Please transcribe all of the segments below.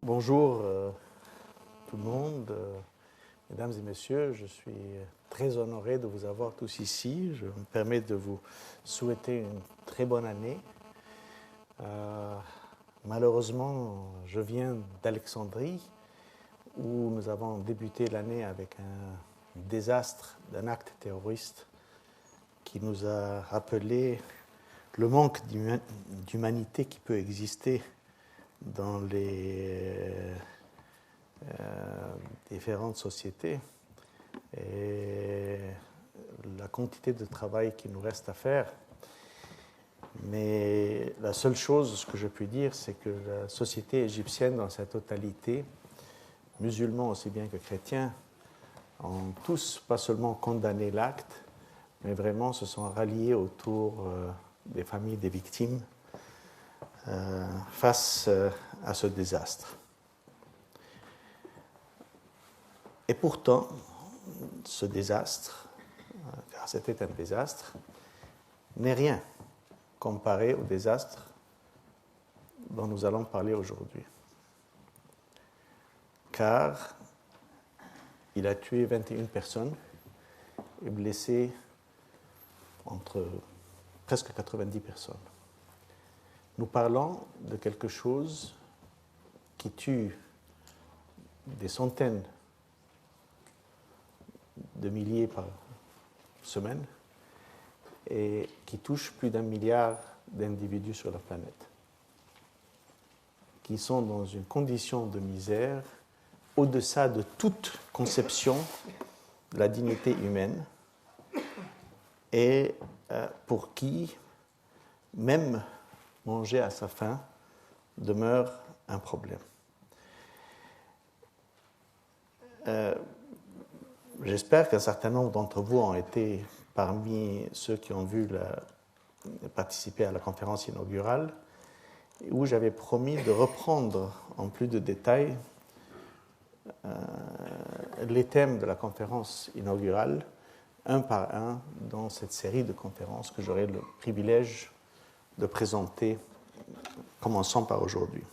Bonjour tout le monde, mesdames et messieurs, je suis très honoré de vous avoir tous ici. Je me permets de vous souhaiter une très bonne année. Malheureusement, je viens d'Alexandrie où nous avons débuté l'année avec un désastre d'un acte terroriste qui nous a rappelé le manque d'humanité qui peut exister dans les différentes sociétés et la quantité de travail qu'il nous reste à faire. Mais la seule chose, ce que je puis dire, c'est que la société égyptienne dans sa totalité, musulmans aussi bien que chrétiens, ont tous pas seulement condamné l'acte, mais vraiment se sont ralliés autour des familles des victimes face à ce désastre. Et pourtant, ce désastre, car c'était un désastre, n'est rien comparé au désastre dont nous allons parler aujourd'hui. Car il a tué 21 personnes et blessé entre presque 90 personnes. Nous parlons de quelque chose qui tue des centaines de milliers par semaine et qui touche plus d'1 milliard d'individus sur la planète, qui sont dans une condition de misère au-deçà de toute conception de la dignité humaine et pour qui même manger à sa faim demeure un problème. J'espère qu'un certain nombre d'entre vous ont été parmi ceux qui ont participer à la conférence inaugurale, où j'avais promis de reprendre en plus de détails les thèmes de la conférence inaugurale, un par un, dans cette série de conférences que j'aurai le privilège de présenter, commençons par aujourd'hui.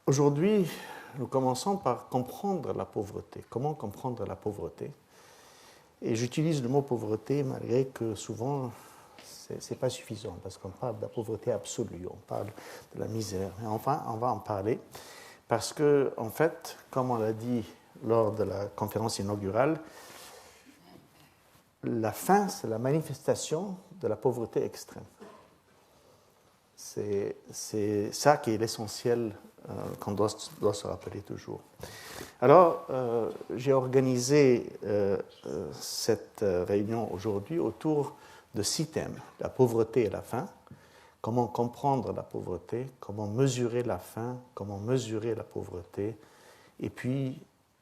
Aujourd'hui, nous commençons par comprendre la pauvreté. Comment comprendre la pauvreté? Et j'utilise le mot pauvreté malgré que souvent, ce n'est pas suffisant, parce qu'on parle de la pauvreté absolue, on parle de la misère. Mais enfin, on va en parler, parce que, en fait, comme on l'a dit lors de la conférence inaugurale, la faim, c'est la manifestation de la pauvreté extrême. C'est ça qui est l'essentiel qu'on doit se rappeler toujours. Alors, j'ai organisé cette réunion aujourd'hui autour de 6 thèmes. La pauvreté et la faim, comment comprendre la pauvreté, comment mesurer la faim, comment mesurer la pauvreté, et puis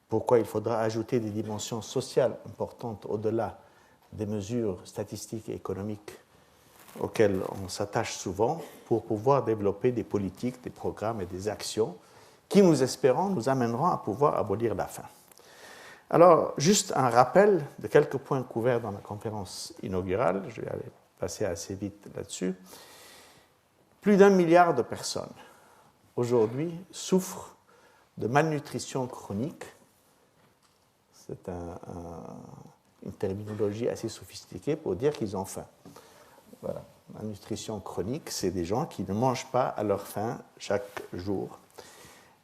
pourquoi il faudra ajouter des dimensions sociales importantes au-delà des mesures statistiques et économiques auxquelles on s'attache souvent pour pouvoir développer des politiques, des programmes et des actions qui, nous espérons, nous amèneront à pouvoir abolir la faim. Alors, juste un rappel de quelques points couverts dans la conférence inaugurale, je vais aller passer assez vite là-dessus. Plus d'1 milliard de personnes, aujourd'hui, souffrent de malnutrition chronique. C'est une terminologie assez sophistiquée pour dire qu'ils ont faim. Voilà. La nutrition chronique, c'est des gens qui ne mangent pas à leur faim chaque jour.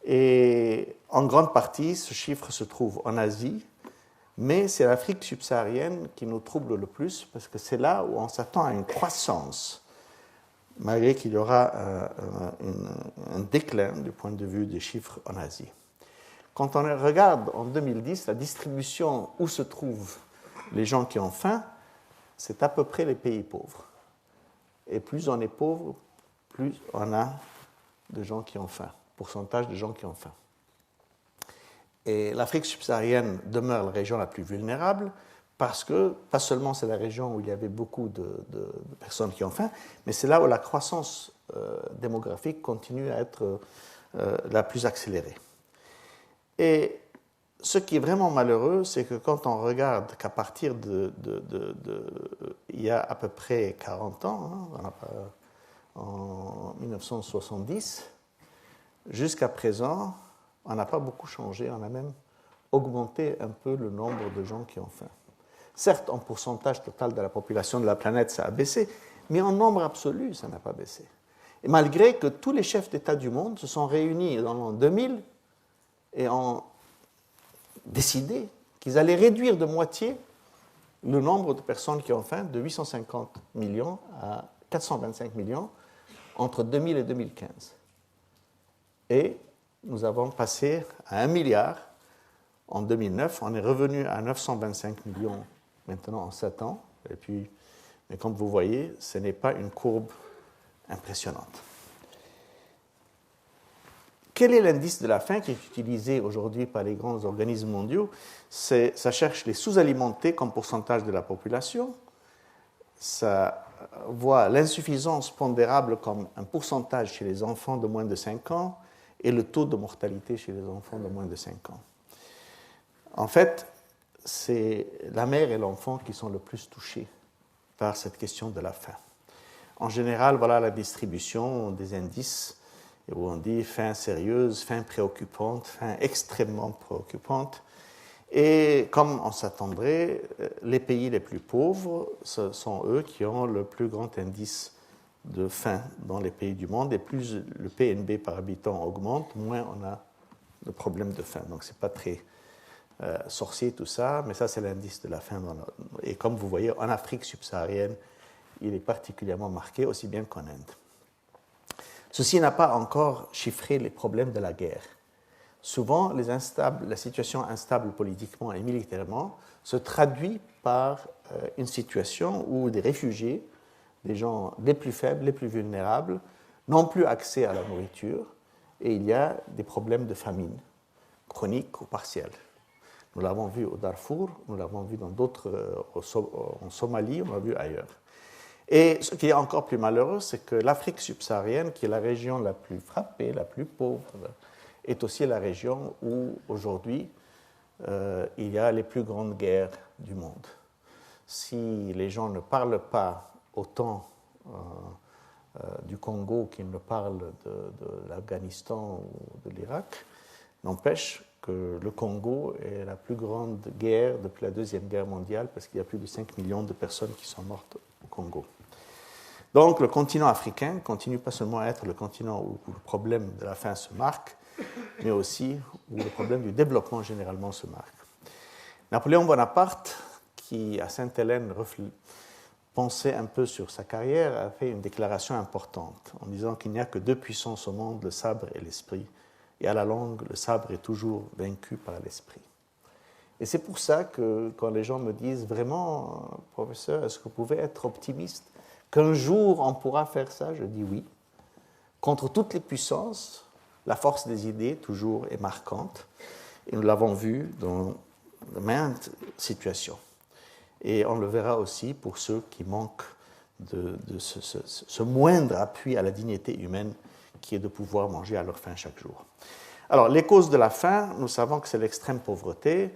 Et en grande partie, ce chiffre se trouve en Asie, mais c'est l'Afrique subsaharienne qui nous trouble le plus, parce que c'est là où on s'attend à une croissance, malgré qu'il y aura un déclin du point de vue des chiffres en Asie. Quand on regarde en 2010 la distribution où se trouvent les gens qui ont faim, c'est à peu près les pays pauvres. Et plus on est pauvre, plus on a de gens qui ont faim, pourcentage de gens qui ont faim. Et l'Afrique subsaharienne demeure la région la plus vulnérable parce que, pas seulement c'est la région où il y avait beaucoup de personnes qui ont faim, mais c'est là où la croissance démographique continue à être la plus accélérée. Et ce qui est vraiment malheureux, c'est que quand on regarde qu'à partir il y a à peu près 40 ans, en 1970. Jusqu'à présent, on n'a pas beaucoup changé, on a même augmenté un peu le nombre de gens qui ont faim. Certes, en pourcentage total de la population de la planète, ça a baissé, mais en nombre absolu, ça n'a pas baissé. Et malgré que tous les chefs d'État du monde se sont réunis dans l'an 2000 et ont décidé qu'ils allaient réduire de moitié le nombre de personnes qui ont faim de 850 millions à 425 millions entre 2000 et 2015. Et nous avons passé à 1 milliard en 2009. On est revenu à 925 millions maintenant en 7 ans. Et puis, mais comme vous voyez, ce n'est pas une courbe impressionnante. Quel est l'indice de la faim qui est utilisé aujourd'hui par les grands organismes mondiaux? Ça cherche les sous-alimentés comme pourcentage de la population. Ça voit l'insuffisance pondérable comme un pourcentage chez les enfants de moins de 5 ans et le taux de mortalité chez les enfants de moins de 5 ans. En fait, c'est la mère et l'enfant qui sont le plus touchés par cette question de la faim. En général, voilà la distribution des indices où on dit faim sérieuse, faim préoccupante, faim extrêmement préoccupante. Et comme on s'attendrait, les pays les plus pauvres, ce sont eux qui ont le plus grand indice de faim dans les pays du monde. Et plus le PNB par habitant augmente, moins on a de problèmes de faim. Donc, ce n'est pas très sorcier tout ça, mais ça, c'est l'indice de la faim. Et comme vous voyez, en Afrique subsaharienne, il est particulièrement marqué, aussi bien qu'en Inde. Ceci n'a pas encore chiffré les problèmes de la guerre. Souvent, la situation instable politiquement et militairement se traduit par une situation où des réfugiés, des gens les plus faibles, les plus vulnérables, n'ont plus accès à la nourriture et il y a des problèmes de famine, chroniques ou partiels. Nous l'avons vu au Darfour, nous l'avons vu dans d'autres, en Somalie, on l'a vu ailleurs. Et ce qui est encore plus malheureux, c'est que l'Afrique subsaharienne, qui est la région la plus frappée, la plus pauvre, est aussi la région où, aujourd'hui, il y a les plus grandes guerres du monde. Si les gens ne parlent pas autant du Congo qu'ils ne parlent de l'Afghanistan ou de l'Irak, n'empêche que le Congo est la plus grande guerre depuis la Deuxième Guerre mondiale, parce qu'il y a plus de 5 millions de personnes qui sont mortes au Congo. Donc le continent africain continue pas seulement à être le continent où le problème de la faim se marque, mais aussi où le problème du développement généralement se marque. Napoléon Bonaparte, qui à Sainte-Hélène pensait un peu sur sa carrière, a fait une déclaration importante en disant qu'il n'y a que deux puissances au monde, le sabre et l'esprit. Et à la longue, le sabre est toujours vaincu par l'esprit. Et c'est pour ça que quand les gens me disent vraiment, professeur, est-ce que vous pouvez être optimiste qu'un jour on pourra faire ça? Je dis oui. Contre toutes les puissances, la force des idées toujours est marquante. Et nous l'avons vu dans maintes situations. Et on le verra aussi pour ceux qui manquent de ce moindre appui à la dignité humaine qui est de pouvoir manger à leur faim chaque jour. Alors, les causes de la faim, nous savons que c'est l'extrême pauvreté.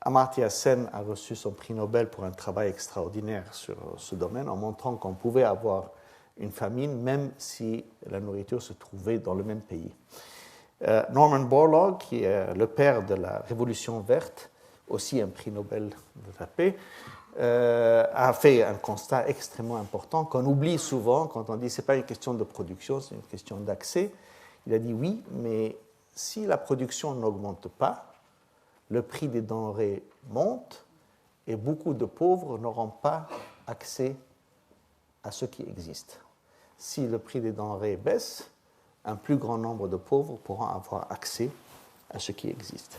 Amartya Sen a reçu son prix Nobel pour un travail extraordinaire sur ce domaine en montrant qu'on pouvait avoir une famine même si la nourriture se trouvait dans le même pays. Norman Borlaug, qui est le père de la Révolution verte, aussi un prix Nobel de la paix, a fait un constat extrêmement important qu'on oublie souvent quand on dit que ce n'est pas une question de production, c'est une question d'accès. Il a dit oui, mais si la production n'augmente pas, le prix des denrées monte et beaucoup de pauvres n'auront pas accès à ce qui existe. Si le prix des denrées baisse, un plus grand nombre de pauvres pourront avoir accès à ce qui existe.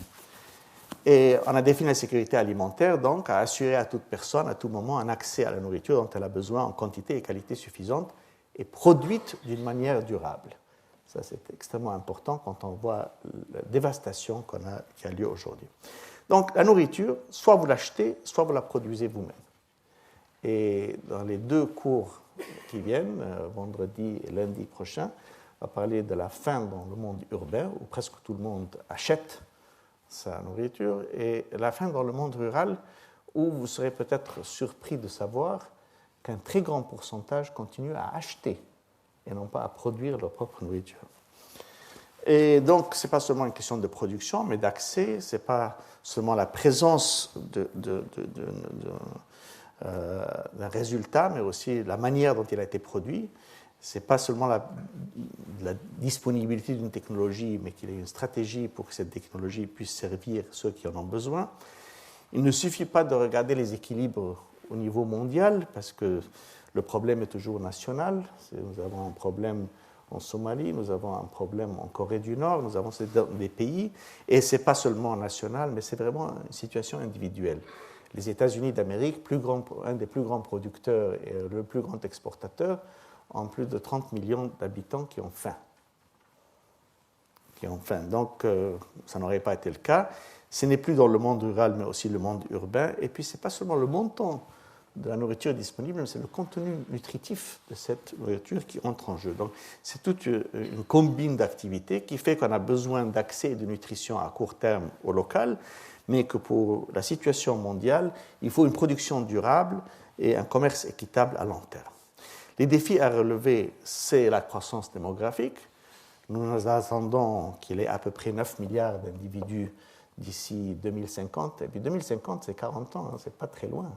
Et on a défini la sécurité alimentaire, donc, à assurer à toute personne, à tout moment, un accès à la nourriture dont elle a besoin en quantité et qualité suffisante et produite d'une manière durable. Ça, c'est extrêmement important quand on voit la dévastation qui a lieu aujourd'hui. Donc, la nourriture, soit vous l'achetez, soit vous la produisez vous-même. Et dans les deux cours qui viennent, vendredi et lundi prochain, on va parler de la faim dans le monde urbain, où presque tout le monde achète sa nourriture, et la faim dans le monde rural, où vous serez peut-être surpris de savoir qu'un très grand pourcentage continue à acheter et non pas à produire leur propre nourriture. Et donc, ce n'est pas seulement une question de production, mais d'accès. Ce n'est pas seulement la présence d'un résultat, mais aussi la manière dont il a été produit. Ce n'est pas seulement la disponibilité d'une technologie, mais qu'il y ait une stratégie pour que cette technologie puisse servir ceux qui en ont besoin. Il ne suffit pas de regarder les équilibres au niveau mondial, parce que le problème est toujours national. Nous avons un problème en Somalie, nous avons un problème en Corée du Nord, nous avons des pays, et ce n'est pas seulement national, mais c'est vraiment une situation individuelle. Les États-Unis d'Amérique, un des plus grands producteurs et le plus grand exportateur, ont plus de 30 millions d'habitants qui ont faim. Donc, ça n'aurait pas été le cas. Ce n'est plus dans le monde rural, mais aussi le monde urbain. Et puis, ce n'est pas seulement le montant de la nourriture disponible, mais c'est le contenu nutritif de cette nourriture qui entre en jeu. Donc, c'est toute une combine d'activités qui fait qu'on a besoin d'accès et de nutrition à court terme au local, mais que pour la situation mondiale, il faut une production durable et un commerce équitable à long terme. Les défis à relever, c'est la croissance démographique. Nous attendons qu'il y ait à peu près 9 milliards d'individus d'ici 2050. Et puis 2050, c'est 40 ans, hein, c'est pas très loin.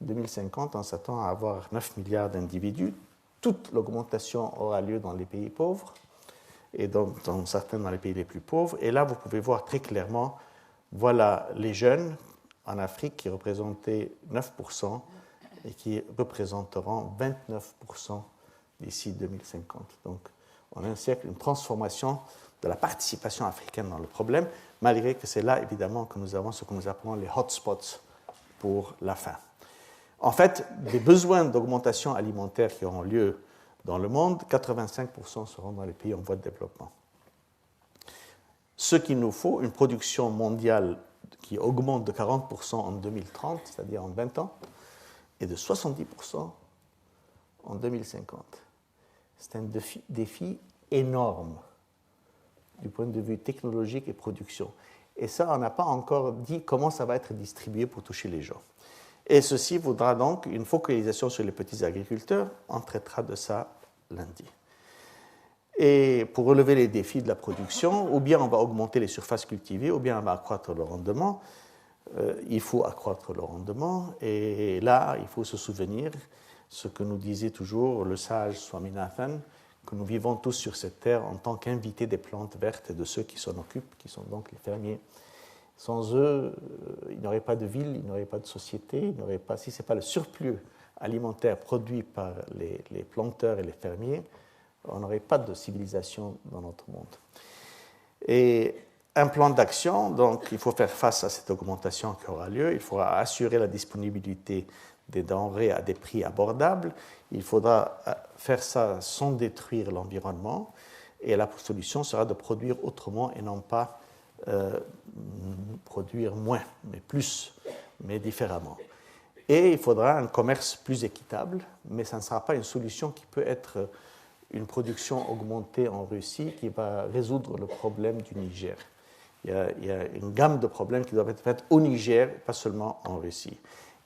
2050, on s'attend à avoir 9 milliards d'individus. Toute l'augmentation aura lieu dans les pays pauvres et dans certains dans les pays les plus pauvres. Et là, vous pouvez voir très clairement, voilà les jeunes en Afrique qui représentaient 9% et qui représenteront 29% d'ici 2050. Donc, on a un siècle, une transformation de la participation africaine dans le problème, malgré que c'est là, évidemment, que nous avons ce que nous appelons les hotspots pour la faim. En fait, des besoins d'augmentation alimentaire qui auront lieu dans le monde, 85% seront dans les pays en voie de développement. Ce qu'il nous faut, une production mondiale qui augmente de 40% en 2030, c'est-à-dire en 20 ans, et de 70% en 2050. C'est un défi énorme du point de vue technologique et production. Et ça, on n'a pas encore dit comment ça va être distribué pour toucher les gens. Et ceci voudra donc une focalisation sur les petits agriculteurs. On traitera de ça lundi. Et pour relever les défis de la production, ou bien on va augmenter les surfaces cultivées, ou bien on va accroître le rendement. Il faut accroître le rendement. Et là, il faut se souvenir ce que nous disait toujours le sage Swaminathan, que nous vivons tous sur cette terre en tant qu'invités des plantes vertes et de ceux qui s'en occupent, qui sont donc les fermiers. Sans eux, il n'y aurait pas de ville, il n'y aurait pas de société, il n'y aurait pas, si ce n'est pas le surplus alimentaire produit par les planteurs et les fermiers, on n'aurait pas de civilisation dans notre monde. Et un plan d'action, donc il faut faire face à cette augmentation qui aura lieu, il faudra assurer la disponibilité des denrées à des prix abordables, il faudra faire ça sans détruire l'environnement, et la solution sera de produire autrement et non pas produire moins, mais plus, mais différemment. Et il faudra un commerce plus équitable, mais ça ne sera pas une solution qui peut être une production augmentée en Russie qui va résoudre le problème du Niger. Il y a une gamme de problèmes qui doivent être faits au Niger, pas seulement en Russie.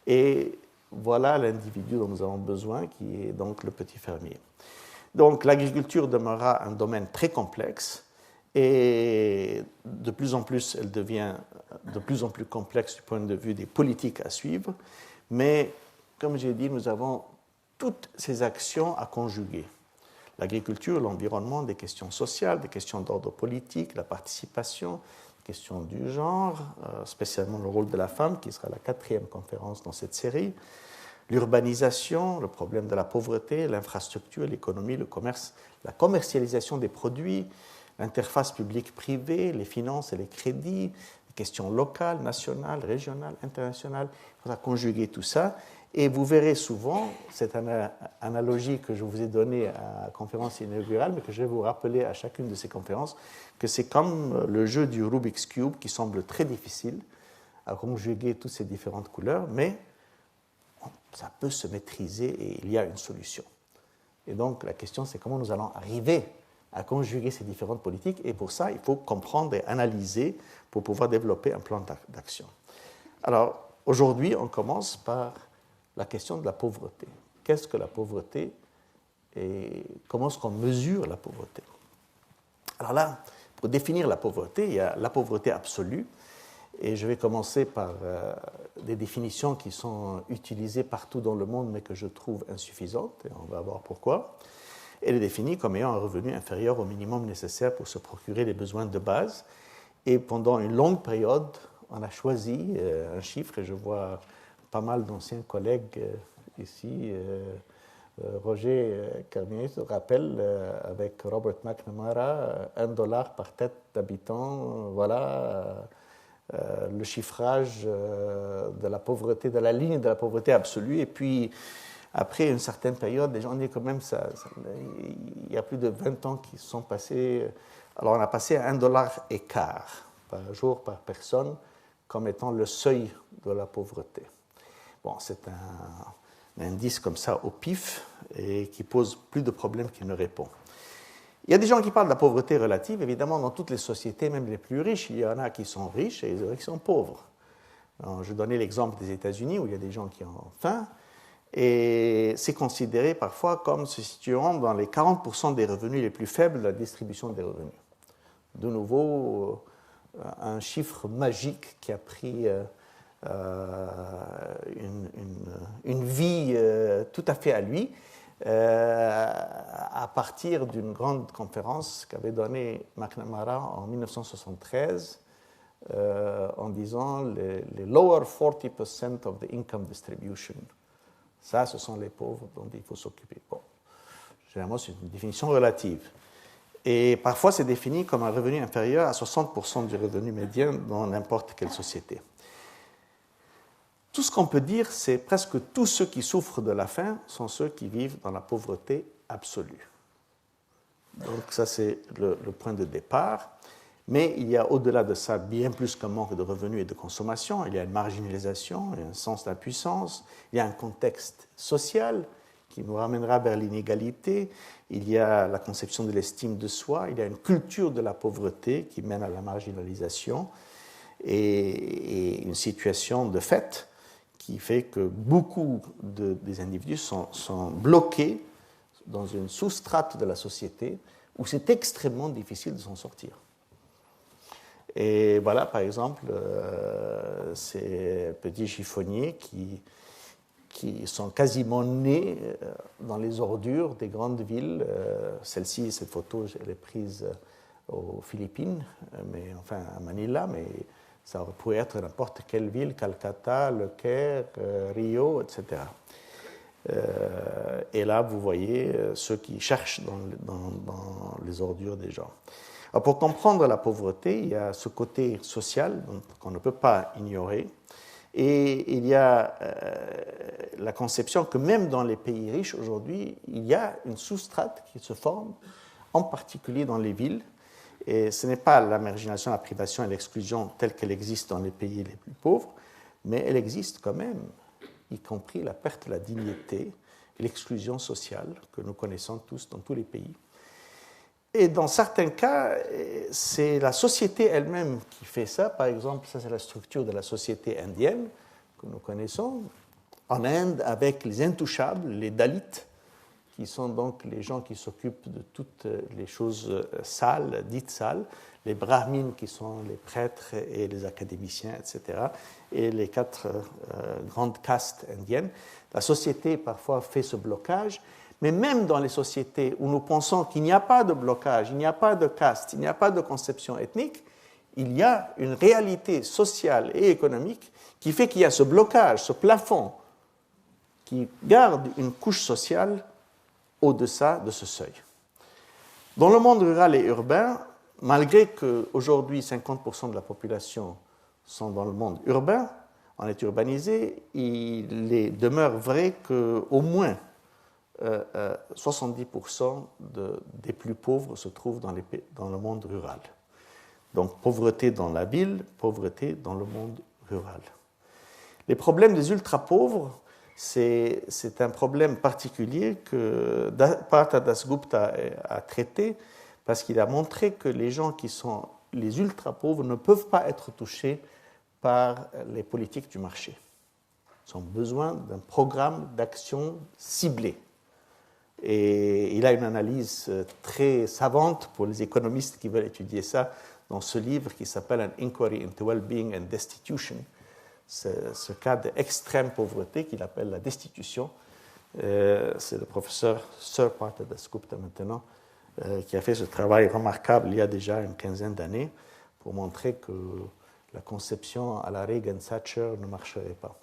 Et voilà l'individu dont nous avons besoin, qui est donc le petit fermier. Donc l'agriculture demeurera un domaine très complexe, et de plus en plus, elle devient de plus en plus complexe du point de vue des politiques à suivre. Mais, comme j'ai dit, nous avons toutes ces actions à conjuguer. L'agriculture, l'environnement, des questions sociales, des questions d'ordre politique, la participation, des questions du genre, spécialement le rôle de la femme, qui sera la 4e conférence dans cette série, l'urbanisation, le problème de la pauvreté, l'infrastructure, l'économie, le commerce, la commercialisation des produits, l'interface publique-privée, les finances et les crédits, les questions locales, nationales, régionales, internationales. Il faudra conjuguer tout ça. Et vous verrez souvent cette analogie que je vous ai donnée à la conférence inaugurale, mais que je vais vous rappeler à chacune de ces conférences, que c'est comme le jeu du Rubik's Cube qui semble très difficile à conjuguer toutes ces différentes couleurs, mais ça peut se maîtriser et il y a une solution. Et donc la question, c'est comment nous allons arriver à conjuguer ces différentes politiques, et pour ça, il faut comprendre et analyser pour pouvoir développer un plan d'action. Alors, aujourd'hui, on commence par la question de la pauvreté. Qu'est-ce que la pauvreté? et comment est-ce qu'on mesure la pauvreté. Alors là, pour définir la pauvreté, il y a la pauvreté absolue, et je vais commencer par des définitions qui sont utilisées partout dans le monde, mais que je trouve insuffisantes, et on va voir pourquoi. Elle est définie comme ayant un revenu inférieur au minimum nécessaire pour se procurer les besoins de base, et pendant une longue période, on a choisi un chiffre, et je vois pas mal d'anciens collègues ici. Roger Carnier se rappelle, avec Robert McNamara, $1 par tête d'habitant, voilà le chiffrage de la pauvreté, de la ligne de la pauvreté absolue. Et puis, après une certaine période, les gens disent quand même, il y a plus de 20 ans qui sont passés. Alors, on a passé à $1,15 par jour, par personne, comme étant le seuil de la pauvreté. Bon, c'est un indice comme ça au pif et qui pose plus de problèmes qu'il ne répond. Il y a des gens qui parlent de la pauvreté relative. Évidemment, dans toutes les sociétés, même les plus riches, il y en a qui sont riches et d'autres qui sont pauvres. Alors, je donnais l'exemple des États-Unis où il y a des gens qui ont faim et c'est considéré parfois comme se situant dans les 40% des revenus les plus faibles de la distribution des revenus. De nouveau, un chiffre magique qui a pris une vie tout à fait à lui, à partir d'une grande conférence qu'avait donnée McNamara en 1973 en disant les lower 40% of the income distribution. Ça, ce sont les pauvres dont il faut s'occuper. Bon, généralement, c'est une définition relative. Et parfois, c'est défini comme un revenu inférieur à 60% du revenu médian dans n'importe quelle société. Tout ce qu'on peut dire, c'est presque tous ceux qui souffrent de la faim sont ceux qui vivent dans la pauvreté absolue. Donc ça, c'est le point de départ. Mais il y a au-delà de ça bien plus qu'un manque de revenus et de consommation. Il y a une marginalisation, il y a un sens d'impuissance, il y a un contexte social qui nous ramènera vers l'inégalité, il y a la conception de l'estime de soi, il y a une culture de la pauvreté qui mène à la marginalisation et une situation de fait qui fait que beaucoup des individus sont bloqués dans une sous-strate de la société où c'est extrêmement difficile de s'en sortir. Et voilà, par exemple, ces petits chiffonniers qui sont quasiment nés dans les ordures des grandes villes. Celle-ci, cette photo, elle est prise aux Philippines, mais enfin à Manila, mais ça pourrait être n'importe quelle ville, Calcutta, Le Caire, Rio, etc. Et là, vous voyez ceux qui cherchent dans les ordures des gens. Alors, pour comprendre la pauvreté, il y a ce côté social qu'on ne peut pas ignorer. Et il y a la conception que même dans les pays riches aujourd'hui, il y a une sous-strate qui se forme, en particulier dans les villes. Et ce n'est pas la marginalisation, la privation et l'exclusion telle qu'elle existe dans les pays les plus pauvres, mais elle existe quand même, y compris la perte de la dignité et l'exclusion sociale que nous connaissons tous dans tous les pays. Et dans certains cas, c'est la société elle-même qui fait ça. Par exemple, ça c'est la structure de la société indienne que nous connaissons. En Inde, avec les intouchables, les Dalits, qui sont donc les gens qui s'occupent de toutes les choses sales, dites sales, les brahmines qui sont les prêtres et les académiciens, etc., et les 4 grandes castes indiennes. La société parfois fait ce blocage, mais même dans les sociétés où nous pensons qu'il n'y a pas de blocage, il n'y a pas de caste, il n'y a pas de conception ethnique, il y a une réalité sociale et économique qui fait qu'il y a ce blocage, ce plafond, qui garde une couche sociale au-delà de ce seuil. Dans le monde rural et urbain, malgré qu'aujourd'hui 50% de la population sont dans le monde urbain, on est urbanisé, il demeure vrai qu'au moins 70% des plus pauvres se trouvent dans le monde rural. Donc pauvreté dans la ville, pauvreté dans le monde rural. Les problèmes des ultra-pauvres, c'est un problème particulier que Partha Dasgupta a traité parce qu'il a montré que les gens qui sont les ultra-pauvres ne peuvent pas être touchés par les politiques du marché. Ils ont besoin d'un programme d'action ciblé. Et il a une analyse très savante pour les économistes qui veulent étudier ça dans ce livre qui s'appelle An Inquiry into Well-being and Destitution. Ce cas d'extrême pauvreté qu'il appelle la destitution. C'est le professeur Sir Partha Dasgupta maintenant qui a fait ce travail remarquable il y a déjà une quinzaine d'années pour montrer que la conception à la Reagan-Thatcher ne marcherait pas.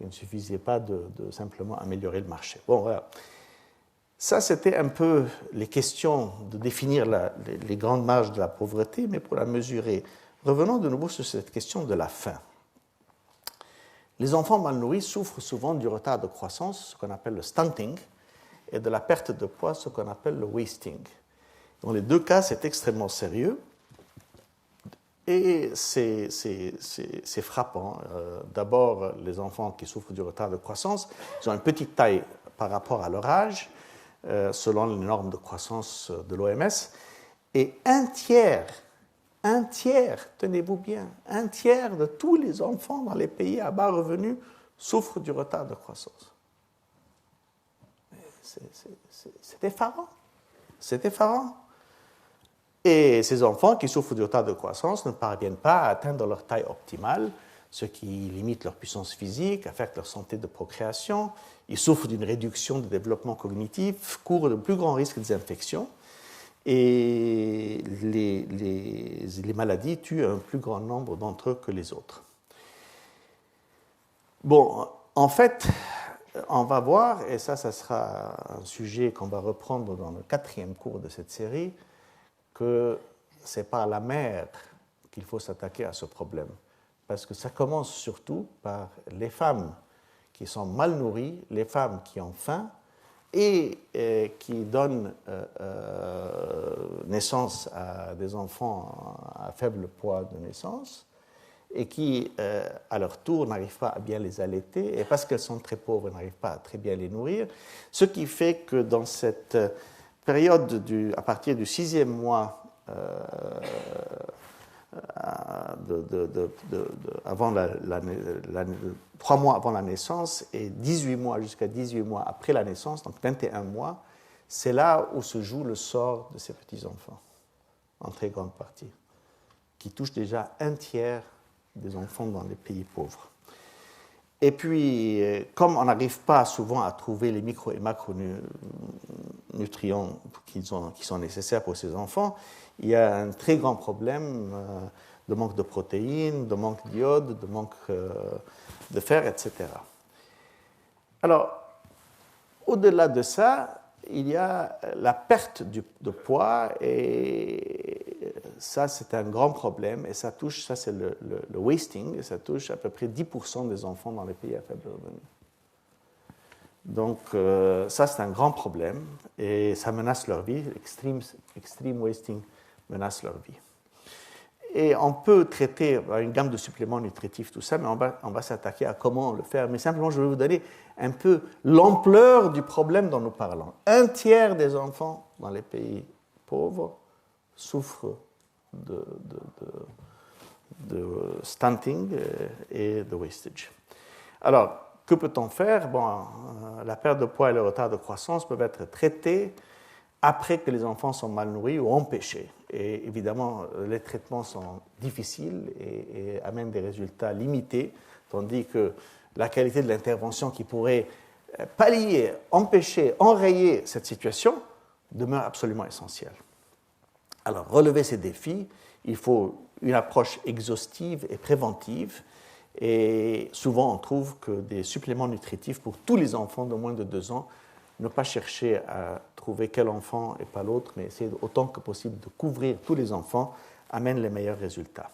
Il ne suffisait pas de simplement améliorer le marché. Bon, voilà. Ça, c'était un peu les questions de définir les grandes marges de la pauvreté, mais pour la mesurer. Revenons de nouveau sur cette question de la faim. Les enfants mal nourris souffrent souvent du retard de croissance, ce qu'on appelle le stunting, et de la perte de poids, ce qu'on appelle le wasting. Dans les deux cas, c'est extrêmement sérieux et c'est frappant. D'abord, les enfants qui souffrent du retard de croissance, ils ont une petite taille par rapport à leur âge, selon les normes de croissance de l'OMS, et un tiers, tenez-vous bien, un tiers de tous les enfants dans les pays à bas revenus souffrent du retard de croissance. C'est effarant. C'est effarant. Et ces enfants qui souffrent du retard de croissance ne parviennent pas à atteindre leur taille optimale, ce qui limite leur puissance physique, affecte leur santé de procréation. Ils souffrent d'une réduction du développement cognitif, courent de plus grands risques des infections. Et les maladies tuent un plus grand nombre d'entre eux que les autres. Bon, en fait, on va voir, et ça sera un sujet qu'on va reprendre dans le 4e cours de cette série, que c'est par la mère qu'il faut s'attaquer à ce problème. Parce que ça commence surtout par les femmes qui sont mal nourries, les femmes qui ont faim, et qui donnent naissance à des enfants à faible poids de naissance, et qui, à leur tour, n'arrivent pas à bien les allaiter, et parce qu'elles sont très pauvres, n'arrivent pas à très bien les nourrir, ce qui fait que dans cette période, à partir du 6e mois, avant 3 mois avant la naissance et 18 mois jusqu'à 18 mois après la naissance, donc 21 mois, c'est là où se joue le sort de ces petits-enfants, en très grande partie, qui touche déjà un tiers des enfants dans les pays pauvres. Et puis, comme on n'arrive pas souvent à trouver les micro- et macronutriments qui sont nécessaires pour ces enfants, il y a un très grand problème de manque de protéines, de manque d'iode, de manque de fer, etc. Alors, au-delà de ça, il y a la perte de poids, et ça, c'est un grand problème, et ça touche, ça c'est le wasting, et ça touche à peu près 10% des enfants dans les pays à faible revenu. Donc, ça, c'est un grand problème, et ça menace leur vie. Extreme wasting menace leur vie. Et on peut traiter une gamme de suppléments nutritifs, tout ça, mais on va s'attaquer à comment le faire. Mais simplement, je vais vous donner un peu l'ampleur du problème dont nous parlons. Un tiers des enfants dans les pays pauvres souffrent de stunting et de wastage. Alors, que peut-on faire? Bon, la perte de poids et le retard de croissance peuvent être traités après que les enfants sont mal nourris ou empêchés. Et évidemment, les traitements sont difficiles et amènent des résultats limités, tandis que la qualité de l'intervention qui pourrait pallier, empêcher, enrayer cette situation demeure absolument essentielle. Alors, relever ces défis, il faut une approche exhaustive et préventive, et souvent on trouve que des suppléments nutritifs pour tous les enfants de moins de 2 ans, ne pas chercher à trouver quel enfant et pas l'autre, mais essayer autant que possible de couvrir tous les enfants, amène les meilleurs résultats.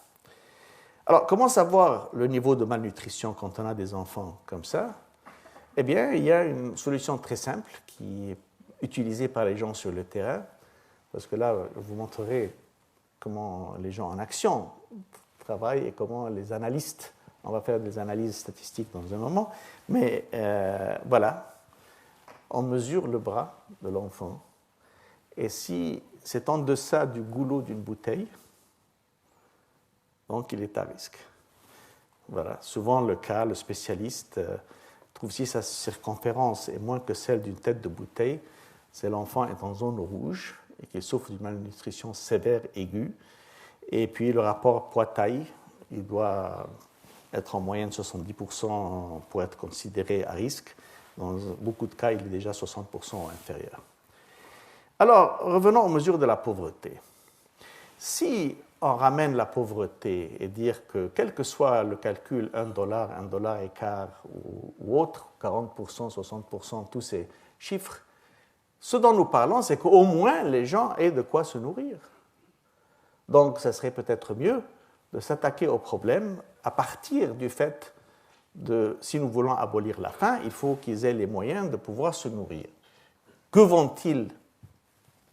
Alors, comment savoir le niveau de malnutrition quand on a des enfants comme ça? Eh bien, il y a une solution très simple qui est utilisée par les gens sur le terrain, parce que là, je vous montrerai comment les gens en action travaillent et comment les analystes, on va faire des analyses statistiques dans un moment, mais voilà. On mesure le bras de l'enfant, et si c'est en deçà du goulot d'une bouteille, donc il est à risque. Voilà. Souvent, le cas, le spécialiste trouve si sa circonférence est moins que celle d'une tête de bouteille, c'est l'enfant est en zone rouge et qu'il souffre d'une malnutrition sévère aiguë. Et puis le rapport poids-taille, il doit être en moyenne 70% pour être considéré à risque. Dans beaucoup de cas, il est déjà 60% inférieur. Alors, revenons aux mesures de la pauvreté. Si on ramène la pauvreté et dire que quel que soit le calcul, $1, $1 et quart ou autre, 40%, 60%, tous ces chiffres, ce dont nous parlons, c'est qu'au moins les gens aient de quoi se nourrir. Donc, ce serait peut-être mieux de s'attaquer au problème à partir du fait de, si nous voulons abolir la faim, il faut qu'ils aient les moyens de pouvoir se nourrir. Que vont-ils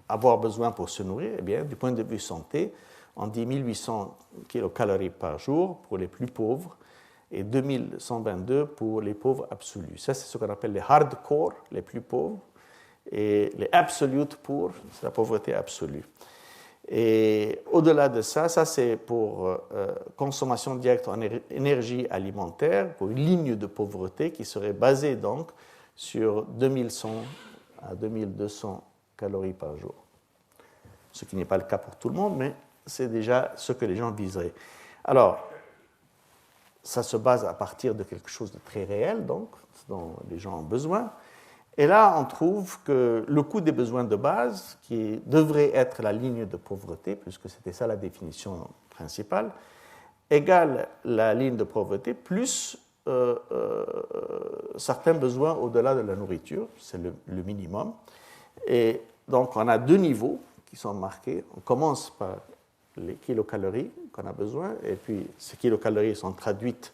avoir besoin pour se nourrir? Eh bien, du point de vue santé, on dit 1800 kilocalories par jour pour les plus pauvres et 2122 pour les pauvres absolus. Ça, c'est ce qu'on appelle les hardcore, les plus pauvres, et les absolute poor, c'est la pauvreté absolue. Et au-delà de ça, ça c'est pour consommation directe en énergie alimentaire, pour une ligne de pauvreté qui serait basée donc sur 2100 à 2200 calories par jour. Ce qui n'est pas le cas pour tout le monde, mais c'est déjà ce que les gens viseraient. Alors, ça se base à partir de quelque chose de très réel, donc, dont les gens ont besoin. Et là, on trouve que le coût des besoins de base, qui devrait être la ligne de pauvreté, puisque c'était ça la définition principale, égale la ligne de pauvreté plus certains besoins au-delà de la nourriture, c'est le minimum. Et donc, on a deux niveaux qui sont marqués. On commence par les kilocalories qu'on a besoin, et puis ces kilocalories sont traduites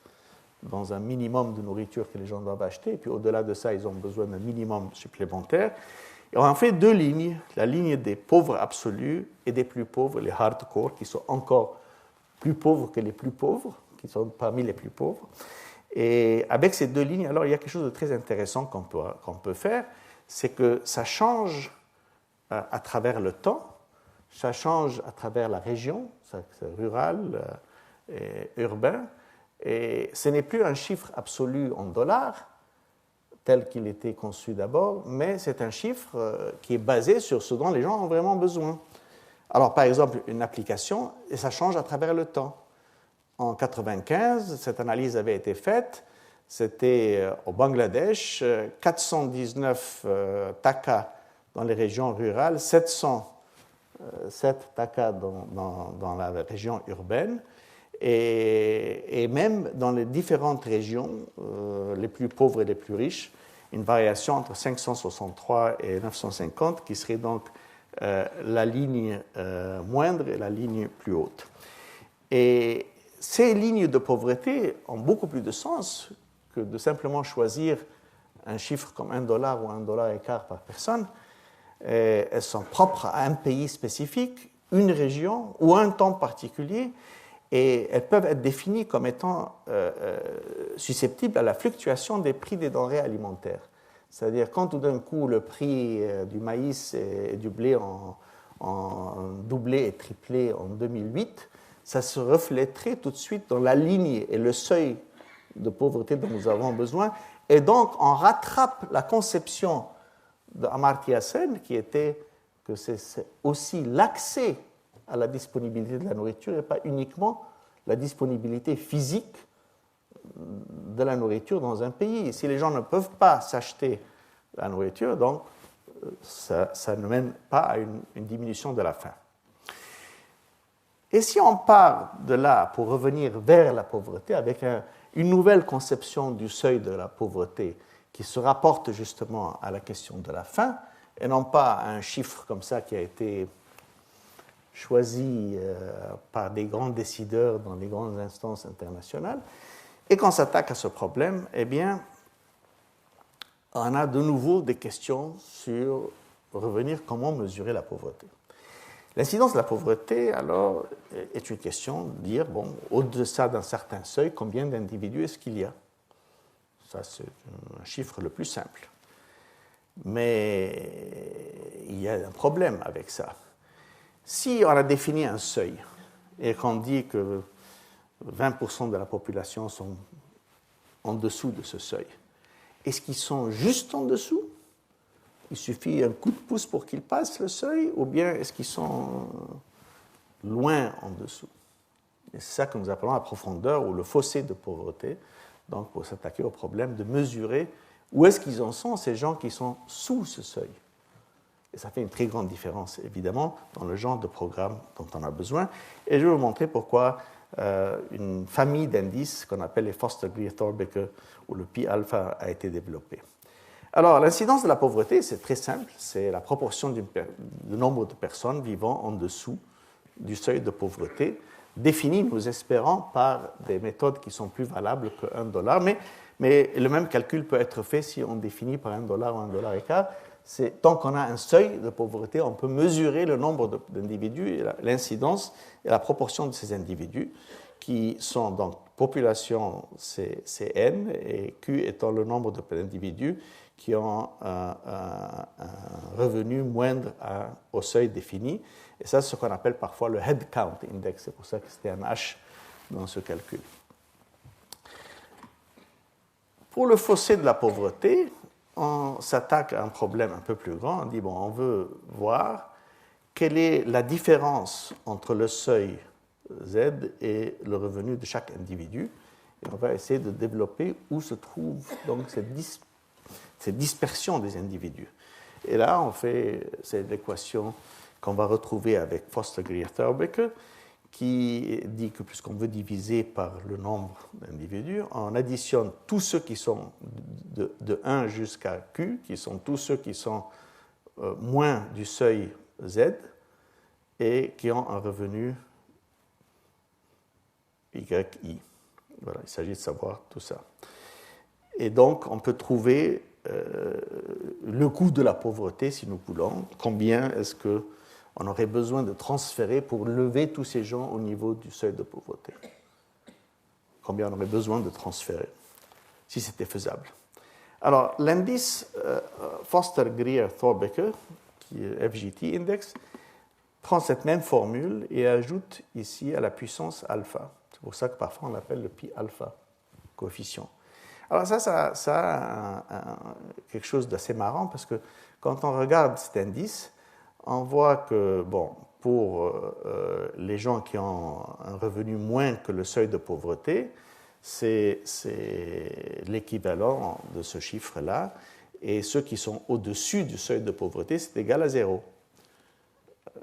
dans un minimum de nourriture que les gens doivent acheter, et puis au-delà de ça, ils ont besoin d'un minimum supplémentaire. Et on en fait deux lignes, la ligne des pauvres absolus et des plus pauvres, les hardcore, qui sont encore plus pauvres que les plus pauvres, qui sont parmi les plus pauvres. Et avec ces deux lignes, alors il y a quelque chose de très intéressant qu'on peut faire, c'est que ça change à travers le temps, ça change à travers la région, c'est rural et urbain, et ce n'est plus un chiffre absolu en dollars, tel qu'il était conçu d'abord, mais c'est un chiffre qui est basé sur ce dont les gens ont vraiment besoin. Alors, par exemple, une application, et ça change à travers le temps. En 1995, cette analyse avait été faite, c'était au Bangladesh, 419 takas dans les régions rurales, 707 takas dans la région urbaine, et même dans les différentes régions, les plus pauvres et les plus riches, une variation entre 563 et 950, qui serait donc la ligne moindre et la ligne plus haute. Et ces lignes de pauvreté ont beaucoup plus de sens que de simplement choisir un chiffre comme $1 ou $1 et quart par personne. Elles sont propres à un pays spécifique, une région ou un temps particulier, et elles peuvent être définies comme étant susceptibles à la fluctuation des prix des denrées alimentaires. C'est-à-dire quand tout d'un coup le prix du maïs et du blé en doublé et triplé en 2008, ça se reflèterait tout de suite dans la ligne et le seuil de pauvreté dont nous avons besoin, et donc on rattrape la conception d'Amartya Sen, qui était que c'est aussi l'accès à la disponibilité de la nourriture et pas uniquement la disponibilité physique de la nourriture dans un pays. Si les gens ne peuvent pas s'acheter la nourriture, donc ça ne mène pas à une diminution de la faim. Et si on part de là pour revenir vers la pauvreté avec une nouvelle conception du seuil de la pauvreté qui se rapporte justement à la question de la faim, et non pas à un chiffre comme ça qui a été choisi par des grands décideurs dans les grandes instances internationales, et qu'on s'attaque à ce problème, eh bien, on a de nouveau des questions sur revenir comment mesurer la pauvreté. L'incidence de la pauvreté, alors, est une question de dire, bon, au-delà d'un certain seuil, combien d'individus est-ce qu'il y a? Ça, c'est un chiffre le plus simple. Mais il y a un problème avec ça. Si on a défini un seuil et qu'on dit que 20% de la population sont en dessous de ce seuil, est-ce qu'ils sont juste en dessous il suffit un coup de pouce pour qu'ils passent le seuil, ou bien est-ce qu'ils sont loin en dessous? Et c'est ça que nous appelons la profondeur ou le fossé de pauvreté, donc pour s'attaquer au problème de mesurer où est-ce qu'ils en sont, ces gens qui sont sous ce seuil. Et ça fait une très grande différence, évidemment, dans le genre de programme dont on a besoin. Et je vais vous montrer pourquoi une famille d'indices qu'on appelle les Foster-Greer-Thorbecke ou le pi-alpha a été développée. Alors, l'incidence de la pauvreté, c'est très simple, c'est la proportion du nombre de personnes vivant en dessous du seuil de pauvreté, définie, nous espérons, par des méthodes qui sont plus valables que $1. Mais le même calcul peut être fait si on définit par $1 ou $1,15. Tant qu'on a un seuil de pauvreté, on peut mesurer le nombre d'individus, l'incidence et la proportion de ces individus, qui sont donc population, c'est N, et Q étant le nombre d'individus qui ont un revenu moindre au seuil défini. Et ça, c'est ce qu'on appelle parfois le head count index. C'est pour ça que c'était un H dans ce calcul. Pour le fossé de la pauvreté, on s'attaque à un problème un peu plus grand. On dit, bon, on veut voir quelle est la différence entre le seuil Z et le revenu de chaque individu. Et on va essayer de développer où se trouve donc cette dispersion des individus. Et là, on fait cette équation qu'on va retrouver avec Foster-Greer-Thorbecke, qui dit que puisqu'on veut diviser par le nombre d'individus, on additionne tous ceux qui sont de 1 jusqu'à Q, qui sont tous ceux qui sont moins du seuil Z et qui ont un revenu YI. Voilà, il s'agit de savoir tout ça. Et donc, on peut trouver le coût de la pauvreté, si nous voulons. Combien est-ce qu'on aurait besoin de transférer pour lever tous ces gens au niveau du seuil de pauvreté? Combien on aurait besoin de transférer, si c'était faisable? Alors, l'indice Foster-Greer-Thorbecke, qui est FGT Index, prend cette même formule et ajoute ici à la puissance alpha. C'est pour ça que parfois on l'appelle le pi alpha, coefficient. Alors ça a quelque chose d'assez marrant parce que quand on regarde cet indice, on voit que, bon, pour les gens qui ont un revenu moins que le seuil de pauvreté, c'est l'équivalent de ce chiffre-là, et ceux qui sont au-dessus du seuil de pauvreté, c'est égal à 0.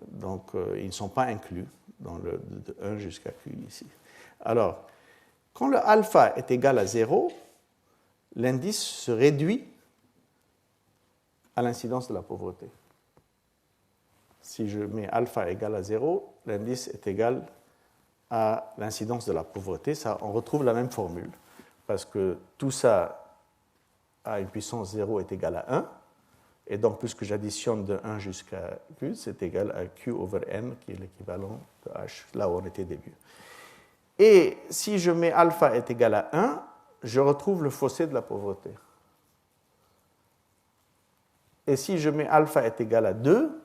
Donc, ils ne sont pas inclus dans le de 1 jusqu'à Q ici. Alors, quand le alpha est égal à 0, l'indice se réduit à l'incidence de la pauvreté. Si je mets alpha égal à 0, l'indice est égal à l'incidence de la pauvreté. Ça, on retrouve la même formule, parce que tout ça à une puissance 0 est égal à 1, et donc puisque j'additionne de 1 jusqu'à Q, c'est égal à Q over N, qui est l'équivalent de H, là où on était au début. Et si je mets alpha est égal à 1, je retrouve le fossé de la pauvreté. Et si je mets alpha est égal à 2,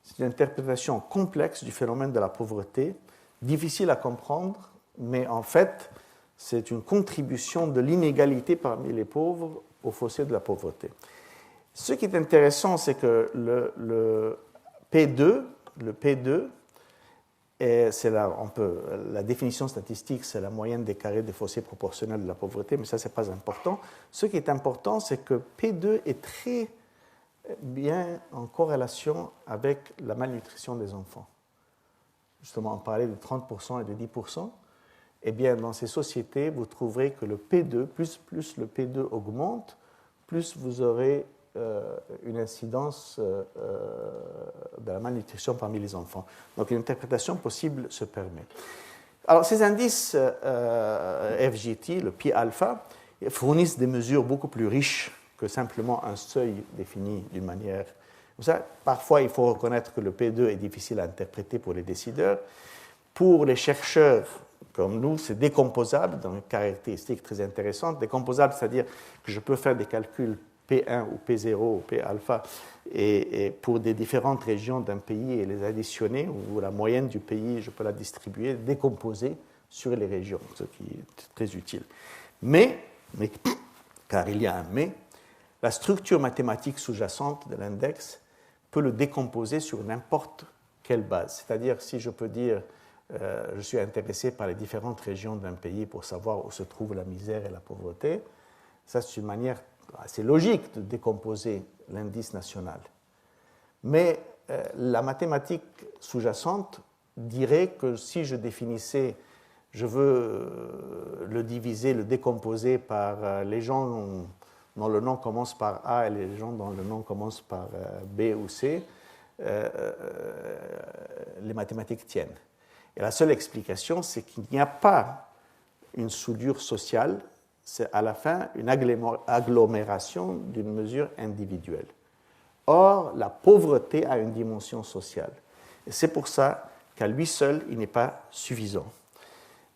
c'est une interprétation complexe du phénomène de la pauvreté, difficile à comprendre, mais en fait, c'est une contribution de l'inégalité parmi les pauvres au fossé de la pauvreté. Ce qui est intéressant, c'est que le P2, c'est la définition statistique, c'est la moyenne des carrés des fossés proportionnels de la pauvreté, mais ça, ce n'est pas important. Ce qui est important, c'est que P2 est très bien en corrélation avec la malnutrition des enfants. Justement, on parlait de 30% et de 10%. Eh bien, dans ces sociétés, vous trouverez que le P2, plus le P2 augmente, plus vous aurez une incidence de la malnutrition parmi les enfants. Donc, une interprétation possible se permet. Alors, ces indices FGT, le pi alpha, fournissent des mesures beaucoup plus riches que simplement un seuil défini d'une manière. Comme ça, parfois, il faut reconnaître que le P2 est difficile à interpréter pour les décideurs. Pour les chercheurs comme nous, c'est décomposable dans une caractéristique très intéressante. Décomposable, c'est-à-dire que je peux faire des calculs P1 ou P0 ou P alpha et pour des différentes régions d'un pays et les additionner, ou la moyenne du pays, je peux la distribuer, décomposer sur les régions, ce qui est très utile. Mais car il y a un mais, la structure mathématique sous-jacente de l'index peut le décomposer sur n'importe quelle base. C'est-à-dire, si je peux dire je suis intéressé par les différentes régions d'un pays pour savoir où se trouve la misère et la pauvreté, ça c'est une manière assez logique de décomposer l'indice national. Mais la mathématique sous-jacente dirait que si je définissais, je veux le diviser, le décomposer par les gens dont le nom commence par A et les gens dont le nom commence par B ou C, les mathématiques tiennent. Et la seule explication, c'est qu'il n'y a pas une soudure sociale, c'est à la fin une agglomération d'une mesure individuelle. Or, la pauvreté a une dimension sociale. Et c'est pour ça qu'à lui seul, il n'est pas suffisant.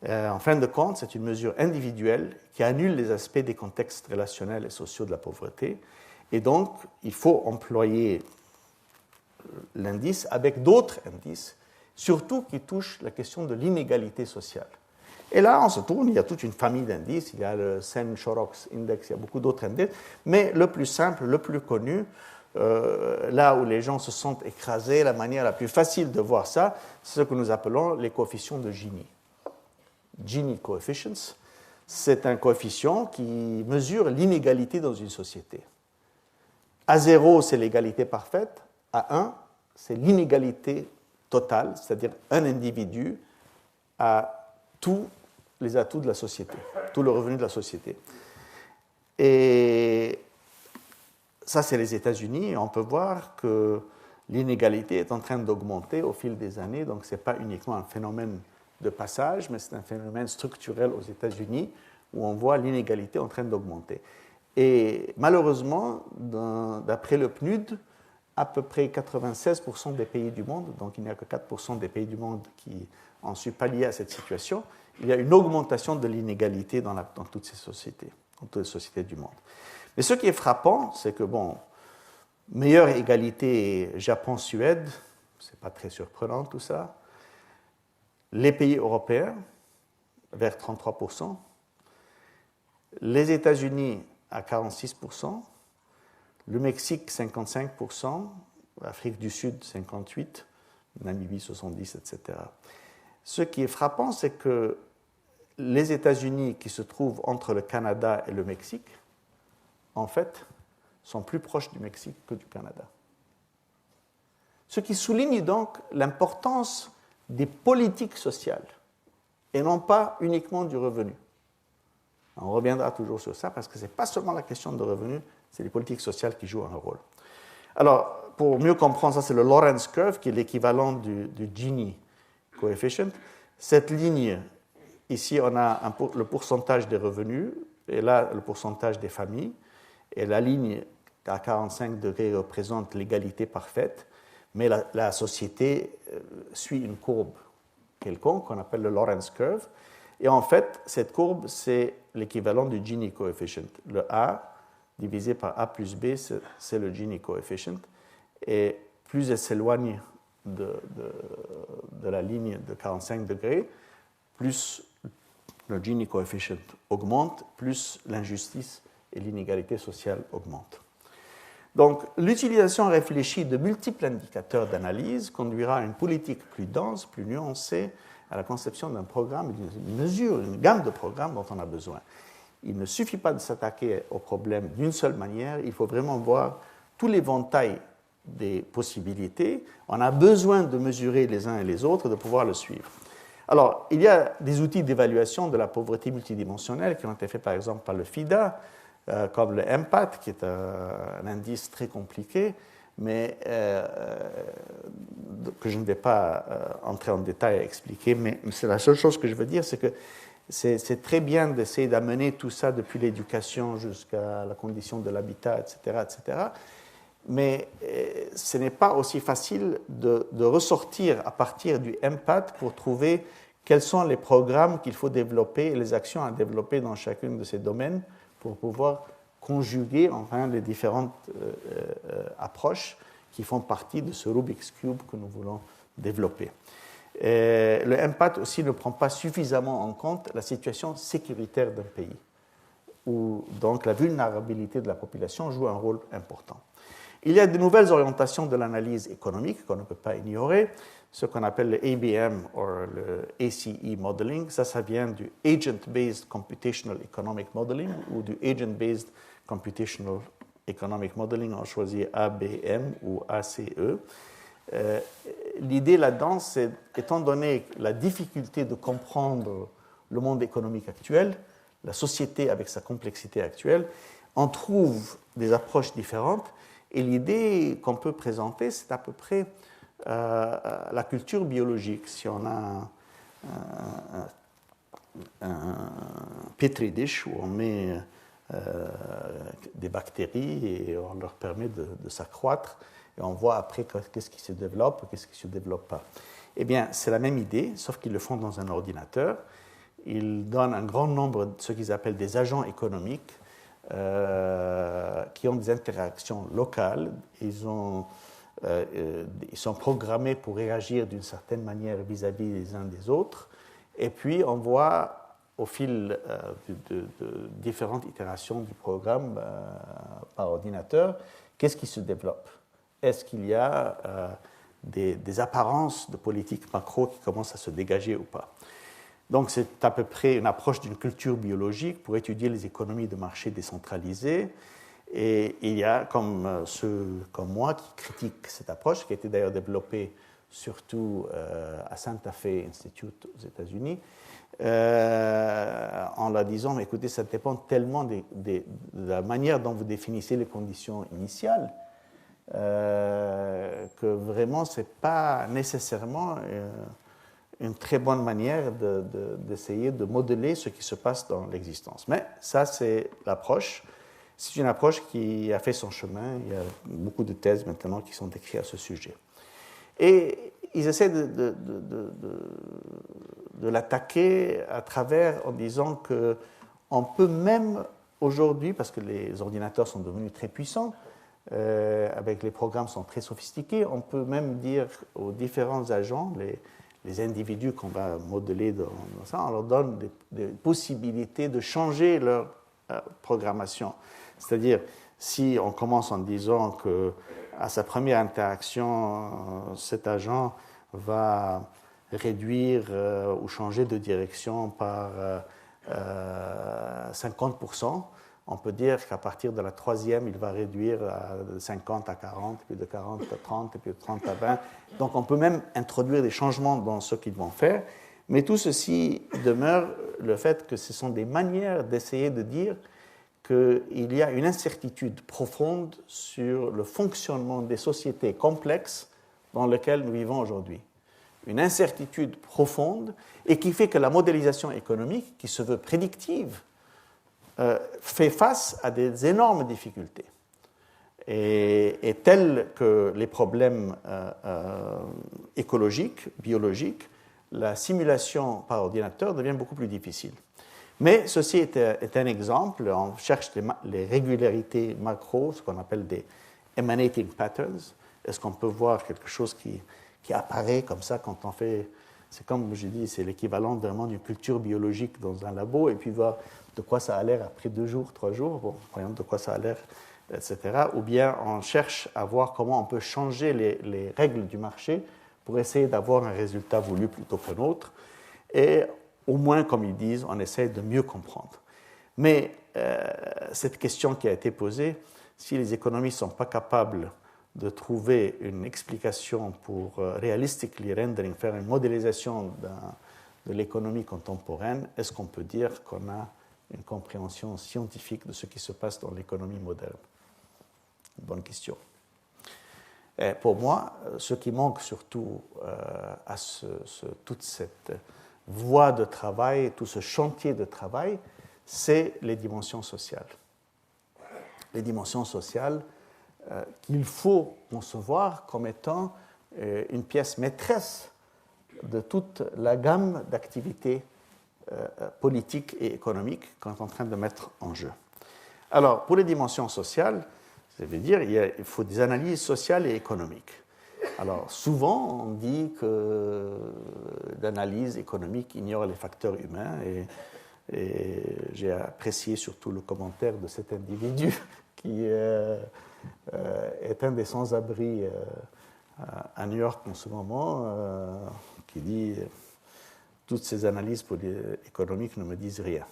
En fin de compte, c'est une mesure individuelle qui annule les aspects des contextes relationnels et sociaux de la pauvreté. Et donc, il faut employer l'indice avec d'autres indices, surtout qui touchent la question de l'inégalité sociale. Et là, on se tourne, il y a toute une famille d'indices, il y a le Sen-Shorrock Index, il y a beaucoup d'autres indices, mais le plus simple, le plus connu, là où les gens se sentent écrasés, la manière la plus facile de voir ça, c'est ce que nous appelons les coefficients de Gini. Gini coefficients, c'est un coefficient qui mesure l'inégalité dans une société. À 0, c'est l'égalité parfaite. À 1, c'est l'inégalité totale, c'est-à-dire un individu a tous les atouts de la société, tout le revenu de la société. Et ça, c'est les États-Unis. Et on peut voir que l'inégalité est en train d'augmenter au fil des années. Donc, ce n'est pas uniquement un phénomène de passage, mais c'est un phénomène structurel aux États-Unis où on voit l'inégalité en train d'augmenter. Et malheureusement, d'après le PNUD, à peu près 96% des pays du monde, donc il n'y a que 4% des pays du monde qui ont su pallier à cette situation, il y a une augmentation de l'inégalité dans toutes ces sociétés, dans toutes les sociétés du monde. Mais ce qui est frappant, c'est que, bon, meilleure égalité Japon-Suède, ce n'est pas très surprenant tout ça. Les pays européens, vers 33%. Les États-Unis à 46%. Le Mexique, 55%. L'Afrique du Sud, 58%. Namibie, 70%, etc. Ce qui est frappant, c'est que les États-Unis, qui se trouvent entre le Canada et le Mexique, en fait, sont plus proches du Mexique que du Canada. Ce qui souligne donc l'importance des politiques sociales et non pas uniquement du revenu. On reviendra toujours sur ça parce que ce n'est pas seulement la question de revenu, c'est les politiques sociales qui jouent un rôle. Alors, pour mieux comprendre ça, c'est le Lorenz Curve qui est l'équivalent du Gini coefficient. Cette ligne, ici, on a le pourcentage des revenus et là, le pourcentage des familles. Et la ligne à 45 degrés représente l'égalité parfaite, mais la société suit une courbe quelconque qu'on appelle le Lorenz Curve. Et en fait, cette courbe, c'est l'équivalent du Gini coefficient. Le A divisé par A plus B, c'est le Gini coefficient. Et plus elle s'éloigne de la ligne de 45 degrés, plus le Gini coefficient augmente, plus l'injustice et l'inégalité sociale augmentent. Donc, l'utilisation réfléchie de multiples indicateurs d'analyse conduira à une politique plus dense, plus nuancée, à la conception d'un programme, d'une mesure, une gamme de programmes dont on a besoin. Il ne suffit pas de s'attaquer au problème d'une seule manière, il faut vraiment voir tout l'éventail des possibilités. On a besoin de mesurer les uns et les autres, de pouvoir le suivre. Alors, il y a des outils d'évaluation de la pauvreté multidimensionnelle qui ont été faits par exemple par le FIDA, comme le MPAT, qui est un indice très compliqué, mais que je ne vais pas entrer en détail à expliquer, mais c'est la seule chose que je veux dire, c'est que c'est très bien d'essayer d'amener tout ça depuis l'éducation jusqu'à la condition de l'habitat, etc., etc., mais ce n'est pas aussi facile de ressortir à partir du MPAT pour trouver quels sont les programmes qu'il faut développer et les actions à développer dans chacun de ces domaines pour pouvoir conjuguer enfin les différentes approches qui font partie de ce Rubik's Cube que nous voulons développer. Le MPAT aussi ne prend pas suffisamment en compte la situation sécuritaire d'un pays. où donc la vulnérabilité de la population joue un rôle important. Il y a de nouvelles orientations de l'analyse économique qu'on ne peut pas ignorer, ce qu'on appelle le ABM ou le ACE modeling. Ça vient du Agent-Based Computational Economic Modeling ou du Agent-Based Computational Economic Modeling. On choisit ABM ou ACE. L'idée là-dedans, c'est, étant donné la difficulté de comprendre le monde économique actuel, la société avec sa complexité actuelle, on trouve des approches différentes. Et l'idée qu'on peut présenter, c'est à peu près la culture biologique. Si on a un petri dish où on met des bactéries et on leur permet de s'accroître, et on voit après qu'est-ce qui se développe, qu'est-ce qui ne se développe pas. Eh bien, c'est la même idée, sauf qu'ils le font dans un ordinateur. Ils donnent un grand nombre de ce qu'ils appellent des agents économiques qui ont des interactions locales. Ils sont programmés pour réagir d'une certaine manière vis-à-vis des uns des autres. Et puis, on voit au fil de différentes itérations du programme par ordinateur, qu'est-ce qui se développe. Est-ce qu'il y a des apparences de politique macro qui commencent à se dégager ou pas? Donc, c'est à peu près une approche d'une culture biologique pour étudier les économies de marché décentralisées. Et il y a comme ceux comme moi qui critiquent cette approche, qui a été d'ailleurs développée surtout à Santa Fe Institute aux États-Unis, en leur disant, mais écoutez, ça dépend tellement de la manière dont vous définissez les conditions initiales, que vraiment, ce n'est pas nécessairement une très bonne manière d'essayer de modeler ce qui se passe dans l'existence. Mais ça, c'est l'approche. C'est une approche qui a fait son chemin. Il y a beaucoup de thèses maintenant qui sont écrites à ce sujet. Et ils essaient de l'attaquer à travers en disant qu'on peut même aujourd'hui, parce que les ordinateurs sont devenus très puissants, avec les programmes sont très sophistiqués, on peut même dire aux différents agents, les individus qu'on va modeler dans ça, on leur donne des possibilités de changer leur programmation. C'est-à-dire, si on commence en disant qu'à sa première interaction, cet agent va réduire ou changer de direction par 50%, on peut dire qu'à partir de la troisième, il va réduire de 50 à 40, puis de 40 à 30, et puis de 30 à 20. Donc on peut même introduire des changements dans ce qu'ils vont faire, mais tout ceci demeure le fait que ce sont des manières d'essayer de dire qu'il y a une incertitude profonde sur le fonctionnement des sociétés complexes dans lesquelles nous vivons aujourd'hui. Une incertitude profonde et qui fait que la modélisation économique, qui se veut prédictive, fait face à des énormes difficultés. Et tels que les problèmes écologiques, biologiques, la simulation par ordinateur devient beaucoup plus difficile. Mais ceci est un exemple. On cherche les régularités macro, ce qu'on appelle des emanating patterns. Est-ce qu'on peut voir quelque chose qui apparaît comme ça quand on fait... C'est comme je dis, c'est l'équivalent vraiment d'une culture biologique dans un labo, et puis voir de quoi ça a l'air après 2 jours, 3 jours, bon, voyons de quoi ça a l'air, etc. Ou bien on cherche à voir comment on peut changer les règles du marché pour essayer d'avoir un résultat voulu plutôt qu'un autre. Et au moins, comme ils disent, on essaie de mieux comprendre. Mais cette question qui a été posée, si les économistes ne sont pas capables de trouver une explication pour realistically rendering, faire une modélisation de l'économie contemporaine, est-ce qu'on peut dire qu'on a une compréhension scientifique de ce qui se passe dans l'économie moderne? Une bonne question. Et pour moi, ce qui manque surtout à toute cette voie de travail, tout ce chantier de travail, c'est les dimensions sociales. Les dimensions sociales qu'il faut concevoir comme étant une pièce maîtresse de toute la gamme d'activités politiques et économiques qu'on est en train de mettre en jeu. Alors, pour les dimensions sociales, ça veut dire qu'il faut des analyses sociales et économiques. Alors, souvent, on dit que l'analyse économique ignore les facteurs humains, et Et j'ai apprécié surtout le commentaire de cet individu qui est un des sans-abri à New York en ce moment, qui dit toutes ces analyses économiques ne me disent rien.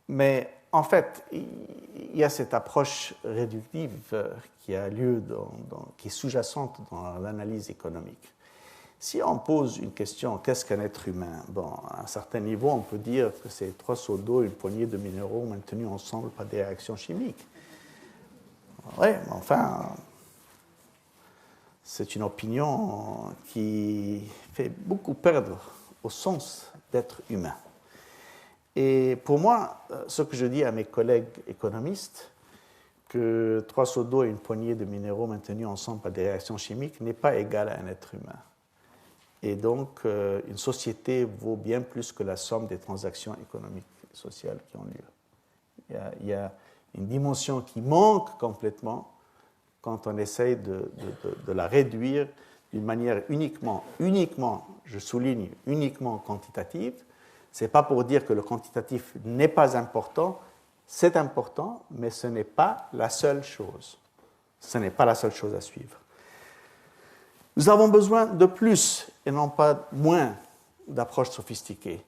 Mais en fait, il y a cette approche réductive qui a lieu, qui est sous-jacente dans l'analyse économique. Si on pose une question, qu'est-ce qu'un être humain? Bon, à un certain niveau, on peut dire que c'est 3 seaux d'eau, une poignée de minéraux maintenus ensemble par des réactions chimiques. Oui, mais enfin, c'est une opinion qui fait beaucoup perdre au sens d'être humain. Et pour moi, ce que je dis à mes collègues économistes, que 3 seaux d'eau et une poignée de minéraux maintenus ensemble par des réactions chimiques n'est pas égal à un être humain. Et donc, une société vaut bien plus que la somme des transactions économiques et sociales qui ont lieu. Il y a une dimension qui manque complètement quand on essaye de la réduire d'une manière uniquement, je souligne, uniquement quantitative. Ce n'est pas pour dire que le quantitatif n'est pas important, c'est important, mais ce n'est pas la seule chose. Ce n'est pas la seule chose à suivre. Nous avons besoin de plus et non pas moins d'approches sophistiquées.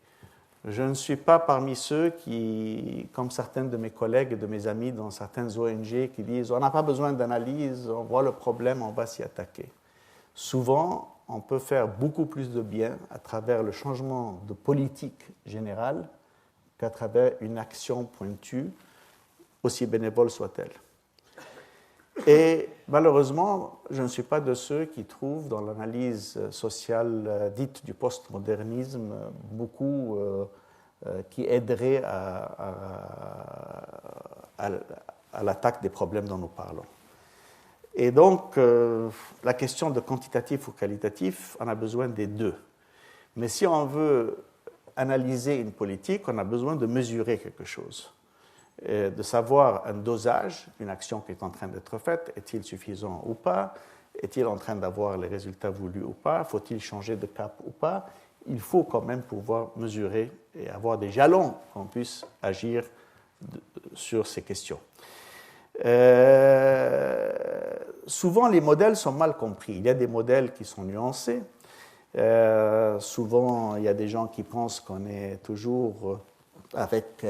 Je ne suis pas parmi ceux qui, comme certains de mes collègues et de mes amis dans certaines ONG, qui disent on n'a pas besoin d'analyse, on voit le problème, on va s'y attaquer. Souvent, on peut faire beaucoup plus de bien à travers le changement de politique générale qu'à travers une action pointue, aussi bénévole soit-elle. Et malheureusement, je ne suis pas de ceux qui trouvent dans l'analyse sociale dite du postmodernisme beaucoup qui aiderait à l'attaque des problèmes dont nous parlons. Et donc, la question de quantitatif ou qualitatif, on a besoin des deux. Mais si on veut analyser une politique, on a besoin de mesurer quelque chose. De savoir un dosage d'une action qui est en train d'être faite, est-il suffisant ou pas? Est-il en train d'avoir les résultats voulus ou pas? Faut-il changer de cap ou pas? Il faut quand même pouvoir mesurer et avoir des jalons qu'on puisse agir sur ces questions. Souvent, les modèles sont mal compris. Il y a des modèles qui sont nuancés. Souvent, il y a des gens qui pensent qu'on est toujours avec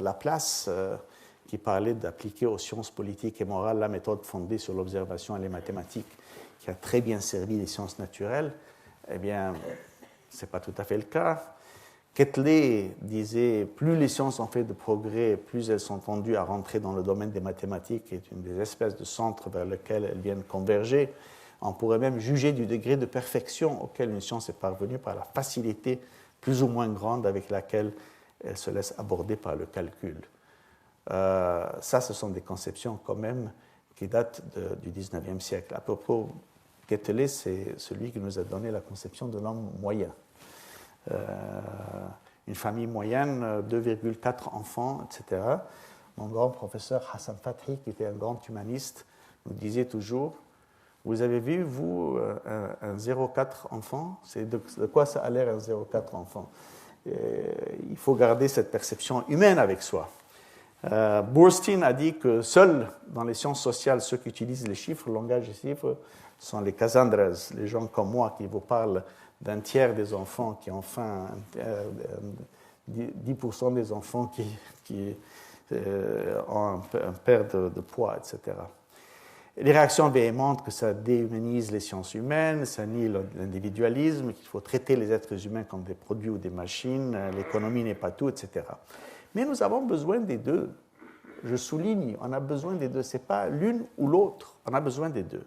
Laplace, qui parlait d'appliquer aux sciences politiques et morales la méthode fondée sur l'observation et les mathématiques, qui a très bien servi les sciences naturelles. Eh bien, ce n'est pas tout à fait le cas. Quetelet disait « Plus les sciences ont fait de progrès, plus elles sont tendues à rentrer dans le domaine des mathématiques, qui est une des espèces de centres vers lesquels elles viennent converger. On pourrait même juger du degré de perfection auquel une science est parvenue par la facilité plus ou moins grande avec laquelle elle se laisse aborder par le calcul. » Ça, ce sont des conceptions quand même qui datent du XIXe siècle. À propos, Quetelet, c'est celui qui nous a donné la conception de l'homme moyen. Une famille moyenne, 2,4 enfants, etc. Mon grand professeur Hassan Fathi, qui était un grand humaniste, nous disait toujours « Vous avez vu, vous, un 0,4 enfant? C'est de quoi ça a l'air un 0,4 enfant ?» Il faut garder cette perception humaine avec soi. Boorstin a dit que seuls dans les sciences sociales, ceux qui utilisent les chiffres, le langage des chiffres, sont les Cassandras, les gens comme moi qui vous parlent d'un tiers des enfants qui ont faim, 10% des enfants qui ont un perte de poids, etc. Les réactions véhémentes que ça déhumanise les sciences humaines, ça nie l'individualisme, qu'il faut traiter les êtres humains comme des produits ou des machines, l'économie n'est pas tout, etc. Mais nous avons besoin des deux. Je souligne, on a besoin des deux. Ce n'est pas l'une ou l'autre, on a besoin des deux.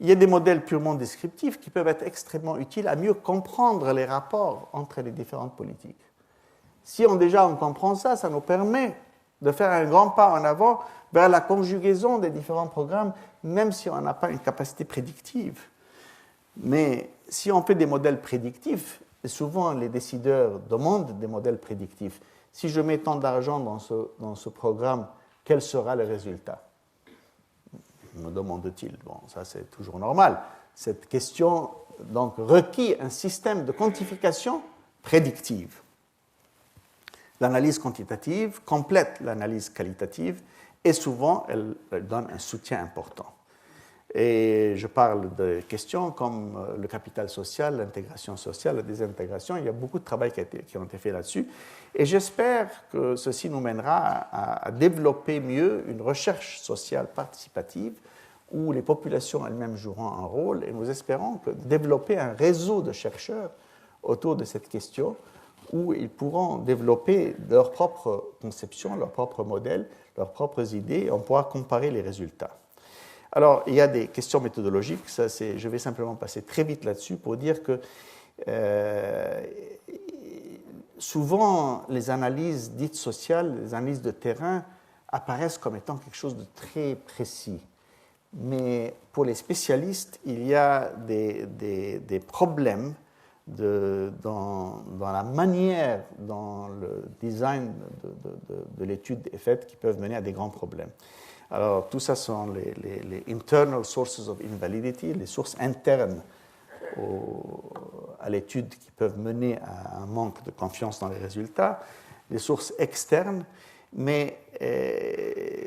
Il y a des modèles purement descriptifs qui peuvent être extrêmement utiles à mieux comprendre les rapports entre les différentes politiques. Si on comprend ça, ça nous permet de faire un grand pas en avant vers la conjugaison des différents programmes, même si on n'a pas une capacité prédictive. Mais si on fait des modèles prédictifs, et souvent les décideurs demandent des modèles prédictifs, si je mets tant d'argent dans ce programme, quel sera le résultat? Me demande-t-il. Bon, ça c'est toujours normal. Cette question donc requiert un système de quantification prédictive. L'analyse quantitative complète l'analyse qualitative et souvent elle donne un soutien important. Et je parle de questions comme le capital social, l'intégration sociale, la désintégration. Il y a beaucoup de travail qui ont été fait là-dessus. Et j'espère que ceci nous mènera à développer mieux une recherche sociale participative où les populations elles-mêmes joueront un rôle. Et nous espérons développer un réseau de chercheurs autour de cette question où ils pourront développer leur propre conception, leurs propres modèles, leurs propres idées, et on pourra comparer les résultats. Alors, il y a des questions méthodologiques, je vais simplement passer très vite là-dessus pour dire que souvent les analyses dites sociales, les analyses de terrain apparaissent comme étant quelque chose de très précis. Mais pour les spécialistes, il y a des problèmes dans la manière dont le design de l'étude est fait qui peuvent mener à des grands problèmes. Alors, tout ça sont les internal sources of invalidity, les sources internes à l'étude qui peuvent mener à un manque de confiance dans les résultats, les sources externes, mais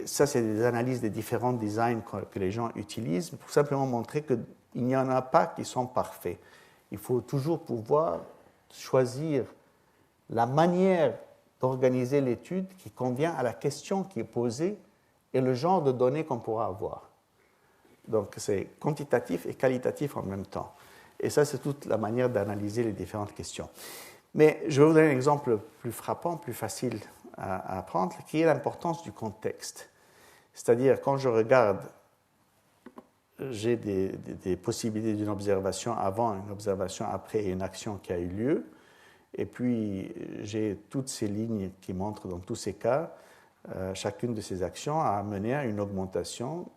ça, c'est des analyses des différents designs que les gens utilisent pour simplement montrer qu'il n'y en a pas qui sont parfaits. Il faut toujours pouvoir choisir la manière d'organiser l'étude qui convient à la question qui est posée et le genre de données qu'on pourra avoir. Donc, c'est quantitatif et qualitatif en même temps. Et ça, c'est toute la manière d'analyser les différentes questions. Mais je vais vous donner un exemple plus frappant, plus facile à apprendre, qui est l'importance du contexte. C'est-à-dire, quand je regarde, j'ai des possibilités d'une observation avant, une observation après et une action qui a eu lieu. Et puis, j'ai toutes ces lignes qui montrent dans tous ces cas, chacune de ces actions a mené à une augmentation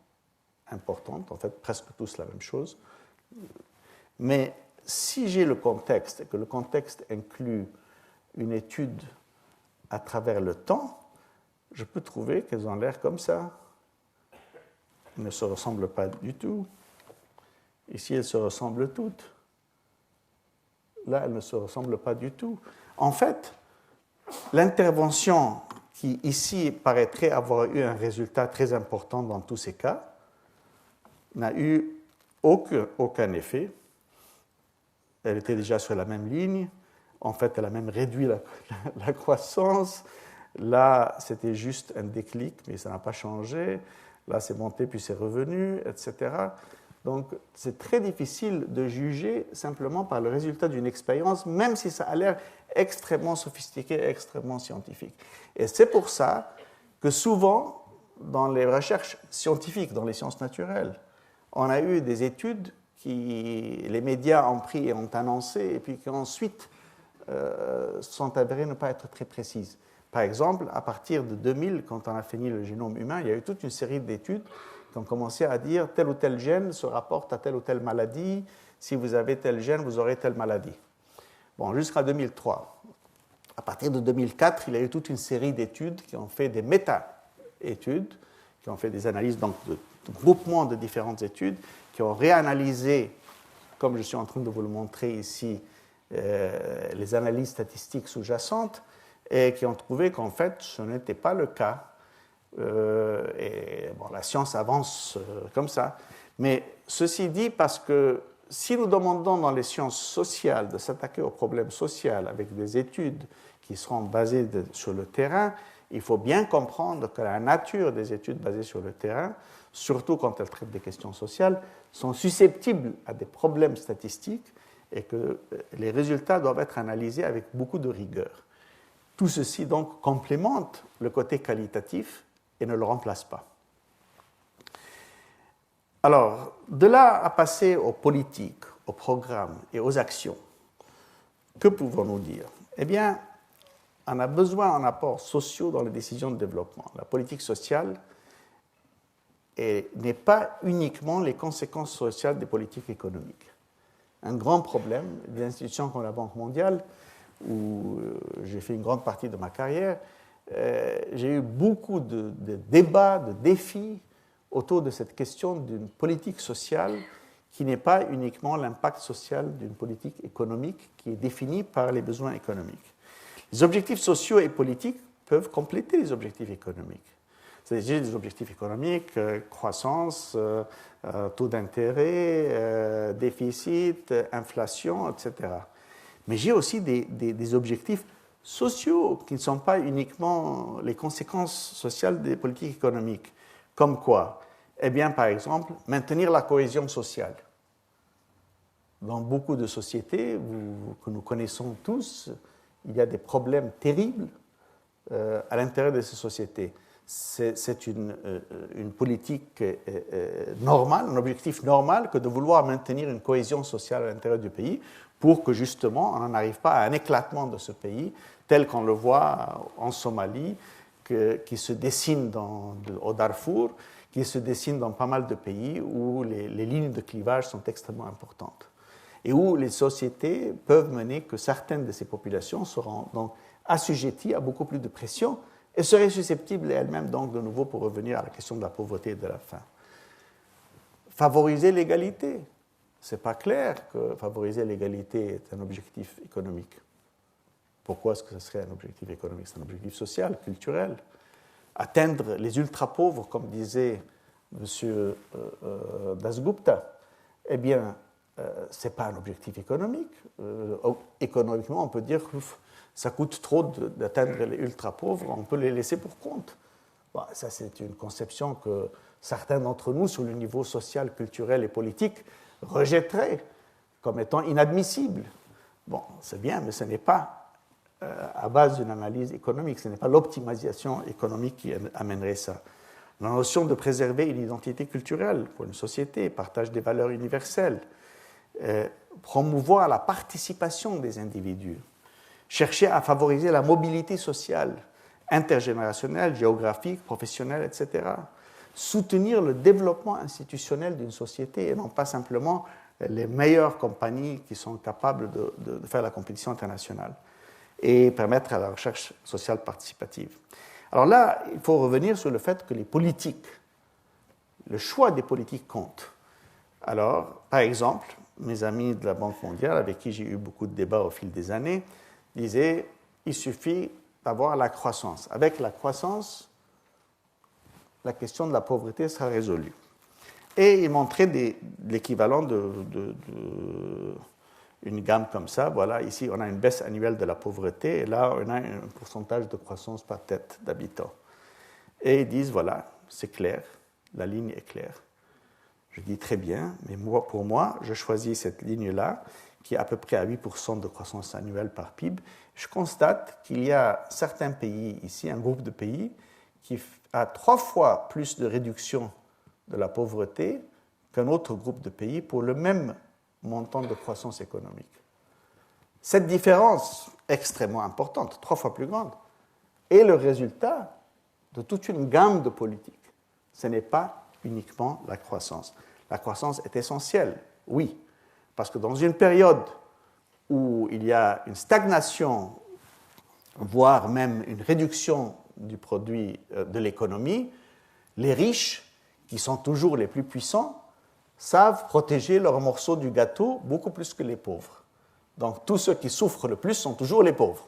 importante, en fait presque tous la même chose. Mais si j'ai le contexte, et que le contexte inclut une étude à travers le temps, je peux trouver qu'elles ont l'air comme ça. Elles ne se ressemblent pas du tout. Ici, elles se ressemblent toutes. Là, elles ne se ressemblent pas du tout. En fait, l'intervention qui ici paraîtrait avoir eu un résultat très important dans tous ces cas, n'a eu aucun effet. Elle était déjà sur la même ligne. En fait, elle a même réduit la croissance. Là, c'était juste un déclic, mais ça n'a pas changé. Là, c'est monté, puis c'est revenu, etc. Donc, c'est très difficile de juger simplement par le résultat d'une expérience, même si ça a l'air extrêmement sophistiqué, extrêmement scientifique. Et c'est pour ça que souvent, dans les recherches scientifiques, dans les sciences naturelles, on a eu des études qui les médias ont pris et ont annoncé, et puis qui ensuite sont avérées ne pas être très précises. Par exemple, à partir de 2000, quand on a fini le génome humain, il y a eu toute une série d'études qui ont commencé à dire tel ou tel gène se rapporte à telle ou telle maladie, si vous avez tel gène, vous aurez telle maladie. Bon, jusqu'à 2003. À partir de 2004, il y a eu toute une série d'études qui ont fait des méta-études, qui ont fait des analyses donc, de groupements de différentes études, qui ont réanalysé, comme je suis en train de vous le montrer ici, les analyses statistiques sous-jacentes, et qui ont trouvé qu'en fait, ce n'était pas le cas. Et bon, la science avance comme ça. Mais ceci dit, parce que si nous demandons dans les sciences sociales de s'attaquer au problème social avec des études qui seront basées sur le terrain, il faut bien comprendre que la nature des études basées sur le terrain, surtout quand elles traitent des questions sociales, sont susceptibles à des problèmes statistiques et que les résultats doivent être analysés avec beaucoup de rigueur. Tout ceci donc complémente le côté qualitatif et ne le remplace pas. Alors, de là à passer aux politiques, aux programmes et aux actions, que pouvons-nous dire? Eh bien, on a besoin d'un apport social dans les décisions de développement. La politique sociale n'est pas uniquement les conséquences sociales des politiques économiques. Un grand problème des institutions comme la Banque mondiale, où j'ai fait une grande partie de ma carrière, j'ai eu beaucoup de débats, de défis autour de cette question d'une politique sociale qui n'est pas uniquement l'impact social d'une politique économique qui est définie par les besoins économiques. Les objectifs sociaux et politiques peuvent compléter les objectifs économiques. C'est-à-dire des objectifs économiques, croissance, taux d'intérêt, déficit, inflation, etc. Mais j'ai aussi des objectifs sociaux qui ne sont pas uniquement les conséquences sociales des politiques économiques. Comme quoi? Eh bien, par exemple, maintenir la cohésion sociale. Dans beaucoup de sociétés que nous connaissons tous, il y a des problèmes terribles à l'intérieur de ces sociétés. C'est une politique normale, un objectif normal que de vouloir maintenir une cohésion sociale à l'intérieur du pays pour que justement on n'en arrive pas à un éclatement de ce pays tel qu'on le voit en Somalie, qui se dessine au Darfour, qui se dessine dans pas mal de pays où les lignes de clivage sont extrêmement importantes et où les sociétés peuvent mener que certaines de ces populations seront donc assujetties à beaucoup plus de pression et seraient susceptibles elles-mêmes, donc, de nouveau, pour revenir à la question de la pauvreté et de la faim. Favoriser l'égalité. Ce n'est pas clair que favoriser l'égalité est un objectif économique. Pourquoi est-ce que ce serait un objectif économique? C'est un objectif social, culturel. Atteindre les ultra-pauvres, comme disait M. Dasgupta, eh bien, ce n'est pas un objectif économique. Économiquement, on peut dire que ça coûte trop d'atteindre les ultra-pauvres, on peut les laisser pour compte. Bon, ça, c'est une conception que certains d'entre nous, sur le niveau social, culturel et politique, rejetteraient comme étant inadmissible. Bon, c'est bien, mais ce n'est pas à base d'une analyse économique, ce n'est pas l'optimisation économique qui amènerait ça. La notion de préserver une identité culturelle pour une société, partage des valeurs universelles, promouvoir la participation des individus, chercher à favoriser la mobilité sociale, intergénérationnelle, géographique, professionnelle, etc. Soutenir le développement institutionnel d'une société et non pas simplement les meilleures compagnies qui sont capables de faire la compétition internationale et permettre à la recherche sociale participative. Alors là, il faut revenir sur le fait que les politiques, le choix des politiques compte. Alors, par exemple, mes amis de la Banque mondiale, avec qui j'ai eu beaucoup de débats au fil des années, disaient il suffit d'avoir la croissance. Avec la croissance, la question de la pauvreté sera résolue. Et ils montraient l'équivalent d'une gamme comme ça. Voilà, ici, on a une baisse annuelle de la pauvreté, et là, on a un pourcentage de croissance par tête d'habitants. Et ils disent, voilà, c'est clair, la ligne est claire. Je dis très bien, mais pour moi, je choisis cette ligne-là, qui est à peu près à 8% de croissance annuelle par PIB. Je constate qu'il y a certains pays ici, un groupe de pays, qui a 3 fois plus de réduction de la pauvreté qu'un autre groupe de pays pour le même montant de croissance économique. Cette différence extrêmement importante, 3 fois plus grande, est le résultat de toute une gamme de politiques. Ce n'est pas uniquement la croissance. La croissance est essentielle, oui, parce que dans une période où il y a une stagnation, voire même une réduction du produit de l'économie, les riches, qui sont toujours les plus puissants, savent protéger leur morceau du gâteau beaucoup plus que les pauvres. Donc, tous ceux qui souffrent le plus sont toujours les pauvres.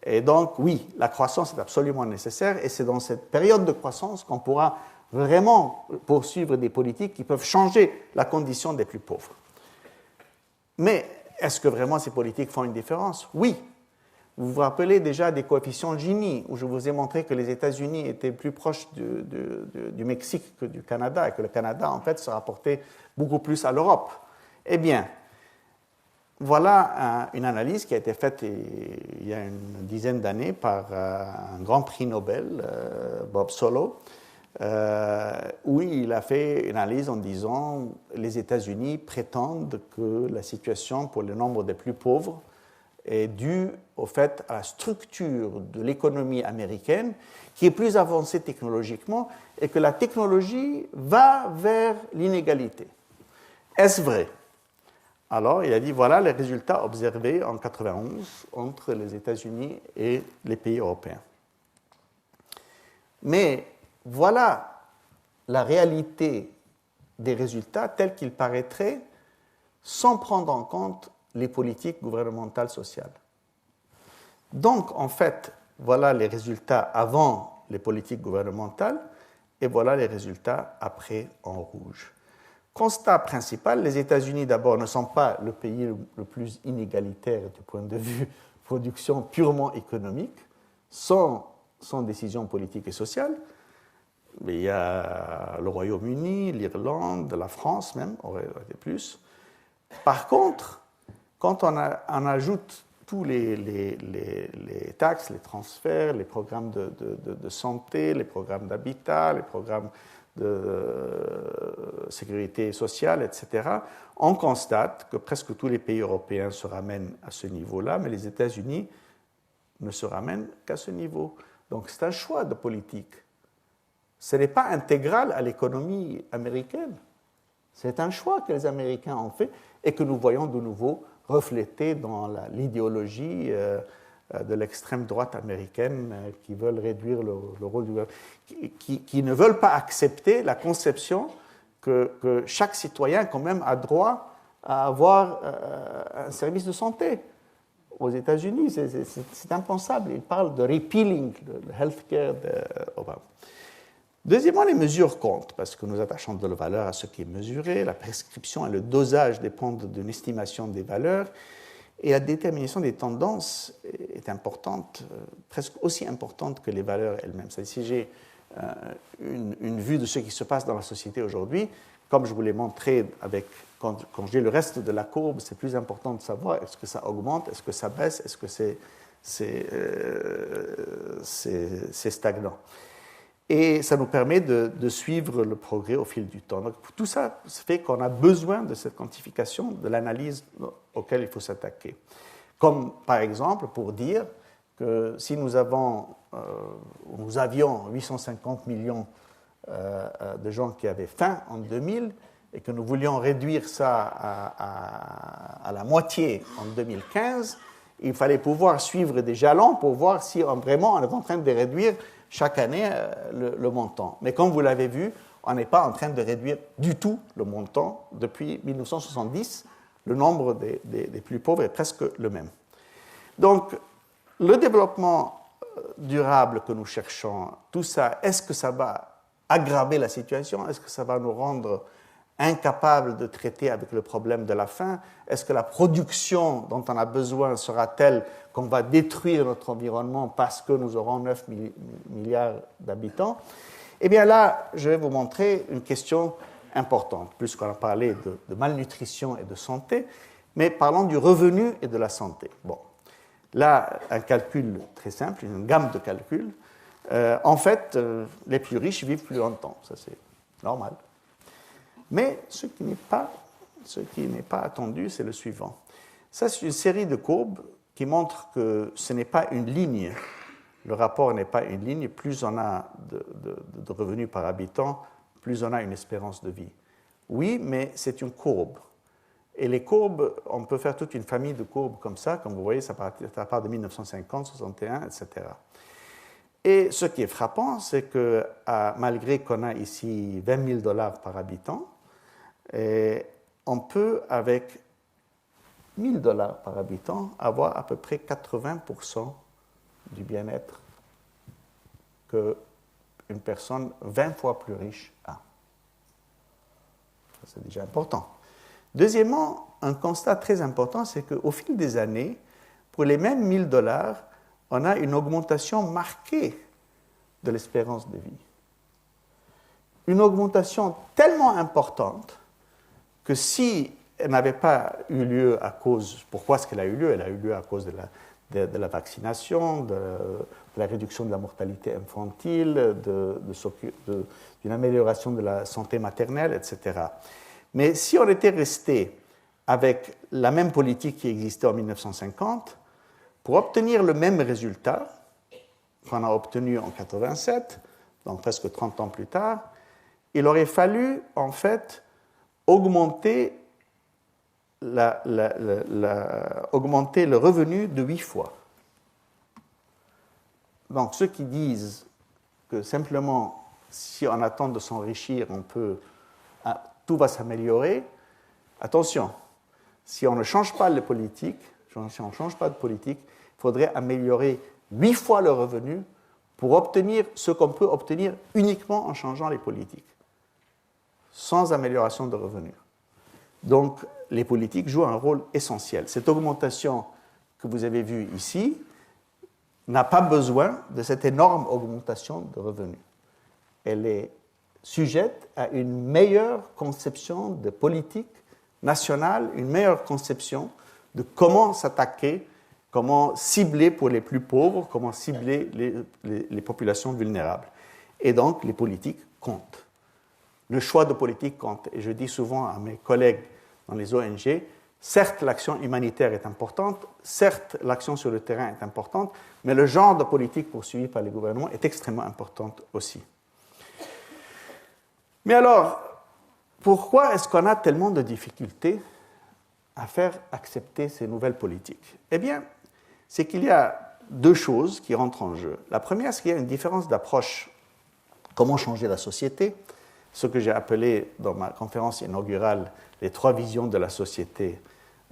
Et donc, oui, la croissance est absolument nécessaire, et c'est dans cette période de croissance qu'on pourra vraiment poursuivre des politiques qui peuvent changer la condition des plus pauvres. Mais est-ce que vraiment ces politiques font une différence? Oui. Vous vous rappelez déjà des coefficients Gini, où je vous ai montré que les États-Unis étaient plus proches du Mexique que du Canada, et que le Canada, en fait, se rapportait beaucoup plus à l'Europe. Eh bien, voilà une analyse qui a été faite il y a une dizaine d'années par un grand prix Nobel, Bob Solow, où il a fait une analyse en disant que les États-Unis prétendent que la situation pour le nombre des plus pauvres est due au fait à la structure de l'économie américaine qui est plus avancée technologiquement et que la technologie va vers l'inégalité. Est-ce vrai? Alors, il a dit, voilà les résultats observés en 1991 entre les États-Unis et les pays européens. Mais voilà la réalité des résultats tels qu'ils paraîtraient sans prendre en compte les politiques gouvernementales sociales. Donc, en fait, voilà les résultats avant les politiques gouvernementales et voilà les résultats après en rouge. Constat principal, les États-Unis d'abord ne sont pas le pays le plus inégalitaire du point de vue production purement économique, sans décision politique et sociale. Mais il y a le Royaume-Uni, l'Irlande, la France même, aurait été plus. Par contre, quand on ajoute tous les taxes, les transferts, les programmes de santé, les programmes d'habitat, les programmes de sécurité sociale, etc., on constate que presque tous les pays européens se ramènent à ce niveau-là, mais les États-Unis ne se ramènent qu'à ce niveau. Donc c'est un choix de politique. Ce n'est pas intégral à l'économie américaine. C'est un choix que les Américains ont fait et que nous voyons de nouveau reflété dans l'idéologie de l'extrême droite américaine qui veulent réduire le rôle du gouvernement, qui ne veulent pas accepter la conception que chaque citoyen quand même a droit à avoir un service de santé. Aux États-Unis, c'est impensable. Ils parlent de repealing le healthcare d'Obama. Deuxièmement, les mesures comptent, parce que nous attachons de la valeur à ce qui est mesuré. La prescription et le dosage dépendent d'une estimation des valeurs. Et la détermination des tendances est importante, presque aussi importante que les valeurs elles-mêmes. Si j'ai une vue de ce qui se passe dans la société aujourd'hui, comme je vous l'ai montré quand j'ai le reste de la courbe, c'est plus important de savoir est-ce que ça augmente, est-ce que ça baisse, est-ce que c'est stagnant. Et ça nous permet de suivre le progrès au fil du temps. Donc, tout ça fait qu'on a besoin de cette quantification, de l'analyse auquel il faut s'attaquer. Comme, par exemple, pour dire que si nous avions 850 millions de gens qui avaient faim en 2000 et que nous voulions réduire ça à la moitié en 2015, il fallait pouvoir suivre des jalons pour voir si vraiment on est en train de réduire chaque année le montant. Mais comme vous l'avez vu, on n'est pas en train de réduire du tout le montant. Depuis 1970, le nombre des plus pauvres est presque le même. Donc, le développement durable que nous cherchons, tout ça, est-ce que ça va aggraver la situation? Est-ce que ça va nous rendre incapables de traiter avec le problème de la faim? Est-ce que la production dont on a besoin sera telle qu'on va détruire notre environnement parce que nous aurons 9 milliards d'habitants? Eh bien là, je vais vous montrer une question importante, puisqu'on a parlé de malnutrition et de santé, mais parlons du revenu et de la santé. Bon, là, un calcul très simple, une gamme de calculs. En fait, les plus riches vivent plus longtemps, ça c'est normal. Mais ce qui n'est pas attendu, c'est le suivant. Ça, c'est une série de courbes qui montrent que ce n'est pas une ligne. Le rapport n'est pas une ligne. Plus on a de revenus par habitant, plus on a une espérance de vie. Oui, mais c'est une courbe. Et les courbes, on peut faire toute une famille de courbes comme ça. Comme vous voyez, ça part de 1950, 61, etc. Et ce qui est frappant, c'est que malgré qu'on a ici 20 000 $ par habitant, on peut, avec 1 000 $ par habitant, avoir à peu près 80% du bien-être qu'une personne 20 fois plus riche a. Ça, c'est déjà important. Deuxièmement, un constat très important, c'est qu'au fil des années, pour les mêmes 1 000 $, on a une augmentation marquée de l'espérance de vie. Une augmentation tellement importante que si elle n'avait pas eu lieu à cause... Pourquoi est-ce qu'elle a eu lieu? Elle a eu lieu à cause de la vaccination, de la réduction de la mortalité infantile, d'une amélioration de la santé maternelle, etc. Mais si on était resté avec la même politique qui existait en 1950, pour obtenir le même résultat qu'on a obtenu en 87, donc presque 30 ans plus tard, il aurait fallu, en fait, augmenter le revenu de 8 fois. Donc, ceux qui disent que simplement, si on attend de s'enrichir, tout va s'améliorer, attention, si on ne change pas de politique, il faudrait améliorer 8 fois le revenu pour obtenir ce qu'on peut obtenir uniquement en changeant les politiques, sans amélioration de revenus. Donc, les politiques jouent un rôle essentiel. Cette augmentation que vous avez vue ici n'a pas besoin de cette énorme augmentation de revenus. Elle est sujette à une meilleure conception de politique nationale, une meilleure conception de comment s'attaquer, comment cibler pour les plus pauvres, comment cibler les populations vulnérables. Et donc, les politiques comptent. Le choix de politique compte. Et je dis souvent à mes collègues dans les ONG, certes, l'action humanitaire est importante, certes, l'action sur le terrain est importante, mais le genre de politique poursuivie par les gouvernements est extrêmement important aussi. Mais alors, pourquoi est-ce qu'on a tellement de difficultés à faire accepter ces nouvelles politiques? Eh bien, c'est qu'il y a deux choses qui rentrent en jeu. La première, c'est qu'il y a une différence d'approche. Comment changer la société? Ce que j'ai appelé dans ma conférence inaugurale les 3 visions de la société.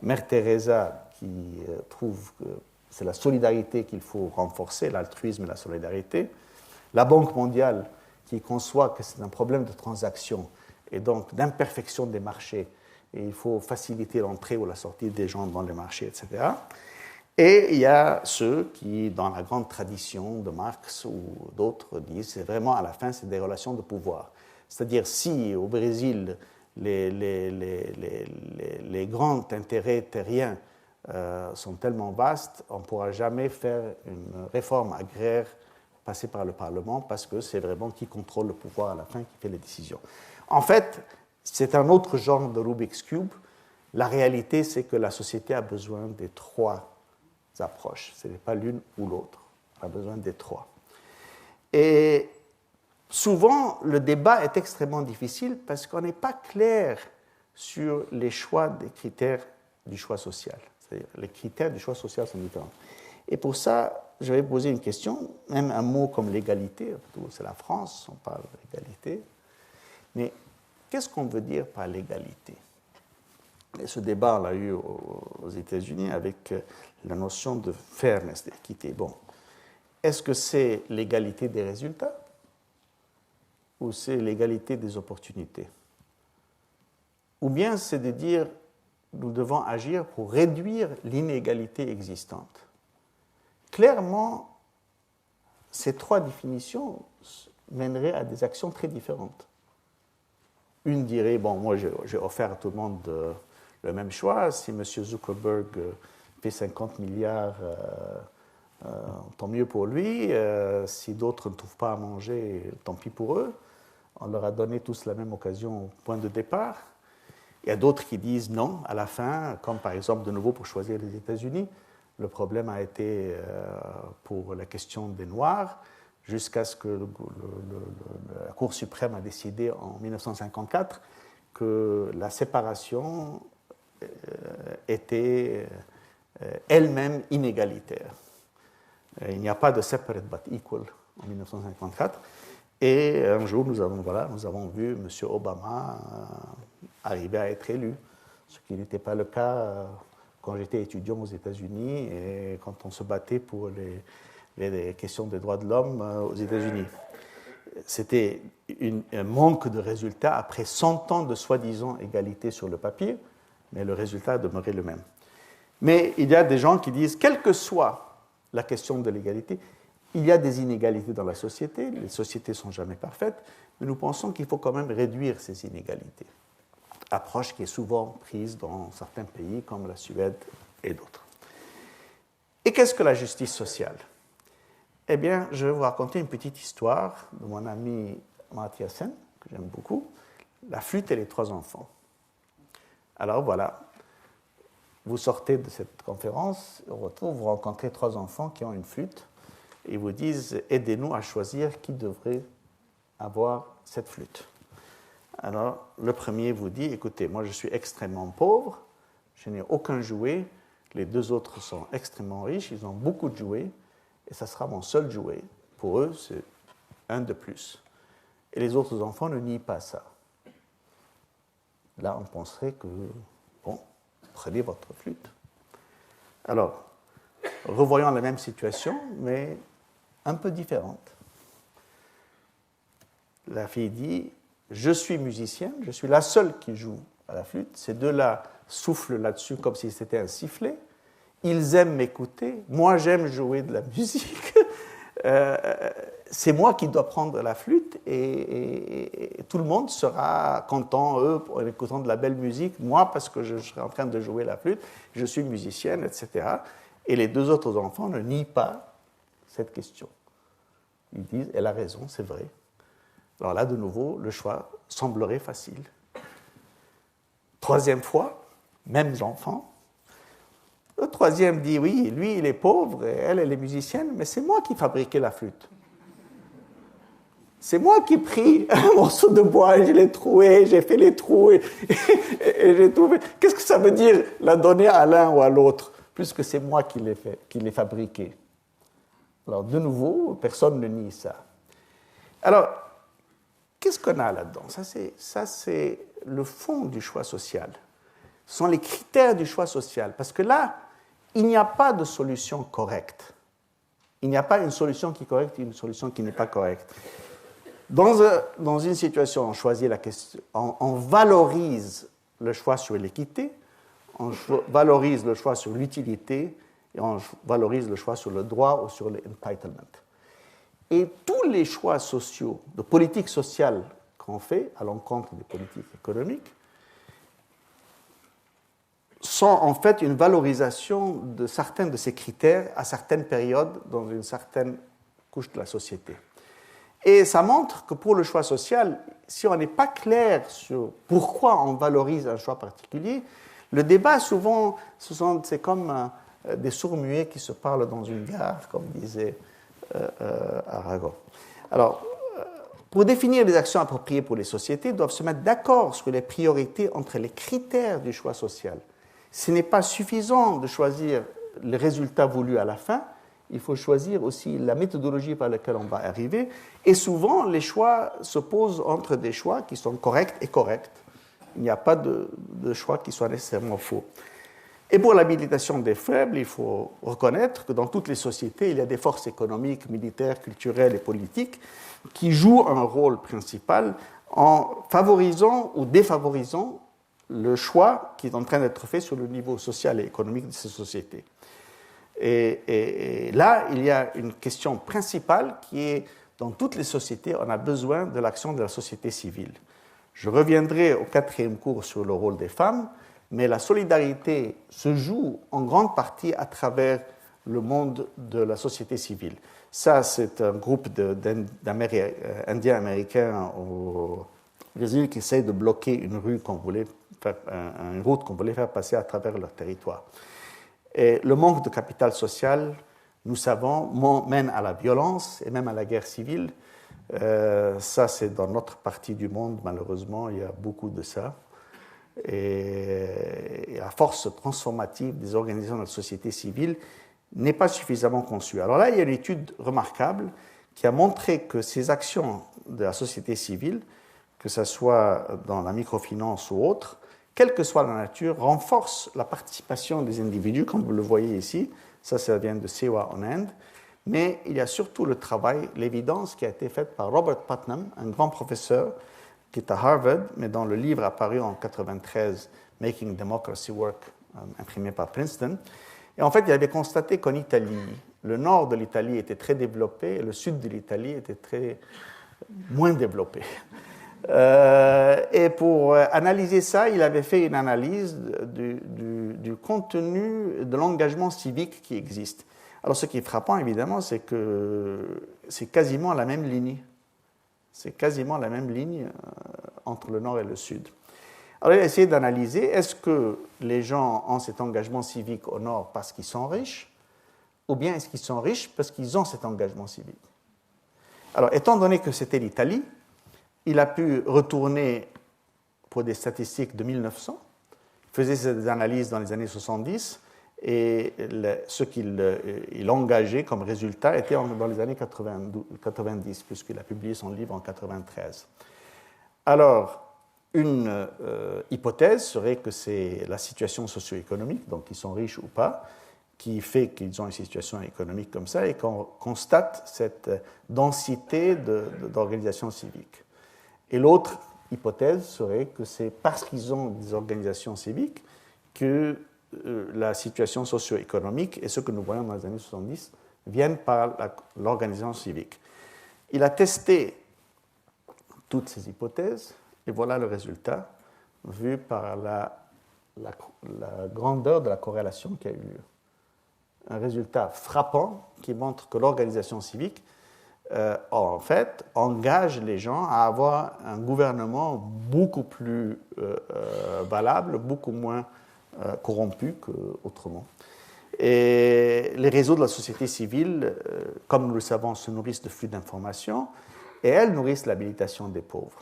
Mère Teresa qui trouve que c'est la solidarité qu'il faut renforcer, l'altruisme et la solidarité. La Banque mondiale qui conçoit que c'est un problème de transaction et donc d'imperfection des marchés et il faut faciliter l'entrée ou la sortie des gens dans les marchés, etc. Et il y a ceux qui, dans la grande tradition de Marx ou d'autres, disent c'est vraiment à la fin, c'est des relations de pouvoir. C'est-à-dire si au Brésil, les grands intérêts terriens sont tellement vastes, on ne pourra jamais faire une réforme agraire passée par le Parlement parce que c'est vraiment qui contrôle le pouvoir à la fin qui fait les décisions. En fait, c'est un autre genre de Rubik's Cube. La réalité, c'est que la société a besoin des 3 approches. Ce n'est pas l'une ou l'autre. Elle a besoin des 3. Et souvent, le débat est extrêmement difficile parce qu'on n'est pas clair sur les choix des critères du choix social. C'est-à-dire, les critères du choix social sont différents. Et pour ça, je vais poser une question, même un mot comme l'égalité. C'est la France, on parle d'égalité. Mais qu'est-ce qu'on veut dire par l'égalité? Et ce débat, on l'a eu aux États-Unis avec la notion de fairness, d'équité. Bon, est-ce que c'est l'égalité des résultats ou c'est l'égalité des opportunités? Ou bien c'est de dire nous devons agir pour réduire l'inégalité existante. Clairement, ces 3 définitions mèneraient à des actions très différentes. Une dirait, bon, moi j'ai offert à tout le monde le même choix, si M. Zuckerberg fait 50 milliards, tant mieux pour lui, si d'autres ne trouvent pas à manger, tant pis pour eux, on leur a donné tous la même occasion au point de départ. Il y a d'autres qui disent non, à la fin, comme par exemple de nouveau pour choisir les États-Unis, le problème a été pour la question des Noirs, jusqu'à ce que la Cour suprême a décidé en 1954 que la séparation était elle-même inégalitaire. Il n'y a pas de separate but equal en 1954. Et un jour, nous avons vu M. Obama arriver à être élu, ce qui n'était pas le cas quand j'étais étudiant aux États-Unis et quand on se battait pour les questions des droits de l'homme aux États-Unis. C'était un manque de résultats après 100 ans de soi-disant égalité sur le papier, mais le résultat demeurait le même. Mais il y a des gens qui disent, quelle que soit la question de l'égalité, il y a des inégalités dans la société, les sociétés ne sont jamais parfaites, mais nous pensons qu'il faut quand même réduire ces inégalités. Approche qui est souvent prise dans certains pays comme la Suède et d'autres. Et qu'est-ce que la justice sociale? Eh bien, je vais vous raconter une petite histoire de mon ami Amartya Sen, que j'aime beaucoup, La flûte et les 3 enfants. Alors voilà, vous sortez de cette conférence, au retour, vous rencontrez 3 enfants qui ont une flûte, et ils vous disent, aidez-nous à choisir qui devrait avoir cette flûte. Alors, le premier vous dit, écoutez, moi je suis extrêmement pauvre, je n'ai aucun jouet, les 2 autres sont extrêmement riches, ils ont beaucoup de jouets, et ça sera mon seul jouet. Pour eux, c'est un de plus. Et les autres enfants ne nient pas ça. Là, on penserait que, bon, prenez votre flûte. Alors, revoyons la même situation, mais un peu différente. La fille dit, je suis musicienne, je suis la seule qui joue à la flûte. Ces deux-là soufflent là-dessus comme si c'était un sifflet. Ils aiment m'écouter, moi j'aime jouer de la musique. C'est moi qui dois prendre la flûte et tout le monde sera content, eux, en écoutant de la belle musique, moi parce que je serai en train de jouer la flûte, je suis musicienne, etc. Et les deux autres enfants ne nient pas cette question. Ils disent, elle a raison, c'est vrai. Alors là, de nouveau, le choix semblerait facile. Troisième fois, mêmes enfants. Le troisième dit, oui, lui, il est pauvre, et elle est musicienne, mais c'est moi qui fabriquais la flûte. C'est moi qui ai pris un morceau de bois, et je l'ai troué, j'ai fait les trous, et j'ai trouvé. Qu'est-ce que ça veut dire, la donner à l'un ou à l'autre, puisque c'est moi qui l'ai fabriqué. Alors, de nouveau, personne ne nie ça. Alors, qu'est-ce qu'on a là-dedans? Ça, c'est le fond du choix social. Ce sont les critères du choix social. Parce que là, il n'y a pas de solution correcte. Il n'y a pas une solution qui est correcte et une solution qui n'est pas correcte. Dans une situation, on choisit la question, on valorise le choix sur l'équité, on valorise le choix sur l'utilité et on valorise le choix sur le droit ou sur l'entitlement. Et tous les choix sociaux, de politique sociale qu'on fait à l'encontre des politiques économiques, sont en fait une valorisation de certains de ces critères à certaines périodes dans une certaine couche de la société. Et ça montre que pour le choix social, si on n'est pas clair sur pourquoi on valorise un choix particulier, le débat souvent, c'est comme des sourds-muets qui se parlent dans une gare, comme disait Aragon. Alors, pour définir les actions appropriées pour les sociétés, doivent se mettre d'accord sur les priorités entre les critères du choix social. Ce n'est pas suffisant de choisir les résultats voulus à la fin, il faut choisir aussi la méthodologie par laquelle on va arriver. Et souvent, les choix s'opposent entre des choix qui sont corrects et corrects. Il n'y a pas de choix qui soit nécessairement faux. Et pour l'habilitation des faibles, il faut reconnaître que dans toutes les sociétés, il y a des forces économiques, militaires, culturelles et politiques qui jouent un rôle principal en favorisant ou défavorisant le choix qui est en train d'être fait sur le niveau social et économique de ces sociétés. Et là, il y a une question principale qui est, dans toutes les sociétés, on a besoin de l'action de la société civile. Je reviendrai au 4e cours sur le rôle des femmes, mais la solidarité se joue en grande partie à travers le monde de la société civile. Ça, c'est un groupe d'Indiens américains au Brésil qui essaie de bloquer une route qu'on voulait faire passer à travers leur territoire. Et le manque de capital social, nous savons, mène à la violence et même à la guerre civile. Ça, c'est dans notre partie du monde, malheureusement, il y a beaucoup de ça. Et la force transformative des organisations de la société civile n'est pas suffisamment conçue. Alors là, il y a une étude remarquable qui a montré que ces actions de la société civile, que ce soit dans la microfinance ou autre, quelle que soit la nature, renforcent la participation des individus, comme vous le voyez ici. Ça vient de Sewa en Inde. Mais il y a surtout le travail, l'évidence qui a été faite par Robert Putnam, un grand professeur qui est à Harvard, mais dans le livre apparu en 1993, Making Democracy Work, imprimé par Princeton. Et en fait, il avait constaté qu'en Italie, le nord de l'Italie était très développé et le sud de l'Italie était moins développé. Et pour analyser ça, il avait fait une analyse du contenu de l'engagement civique qui existe. Alors, ce qui est frappant, évidemment, c'est que c'est quasiment la même ligne. C'est quasiment la même ligne entre le nord et le sud. Alors, il a essayé d'analyser, est-ce que les gens ont cet engagement civique au nord parce qu'ils sont riches, ou bien est-ce qu'ils sont riches parce qu'ils ont cet engagement civique? Alors, étant donné que c'était l'Italie, il a pu retourner pour des statistiques de 1900, il faisait ces analyses dans les années 70, et ce qu'il engageait comme résultat était dans les années 90, puisqu'il a publié son livre en 1993. Alors, une hypothèse serait que c'est la situation socio-économique, donc ils sont riches ou pas, qui fait qu'ils ont une situation économique comme ça et qu'on constate cette densité d'organisations civiques. Et l'autre hypothèse serait que c'est parce qu'ils ont des organisations civiques que la situation socio-économique et ce que nous voyons dans les années 70 viennent par l'organisation civique. Il a testé toutes ces hypothèses et voilà le résultat vu par la grandeur de la corrélation qui a eu lieu. Un résultat frappant qui montre que l'organisation civique, en fait, engage les gens à avoir un gouvernement beaucoup plus valable, beaucoup moins corrompu qu'autrement. Et les réseaux de la société civile, comme nous le savons, se nourrissent de flux d'informations et elles nourrissent l'habilitation des pauvres.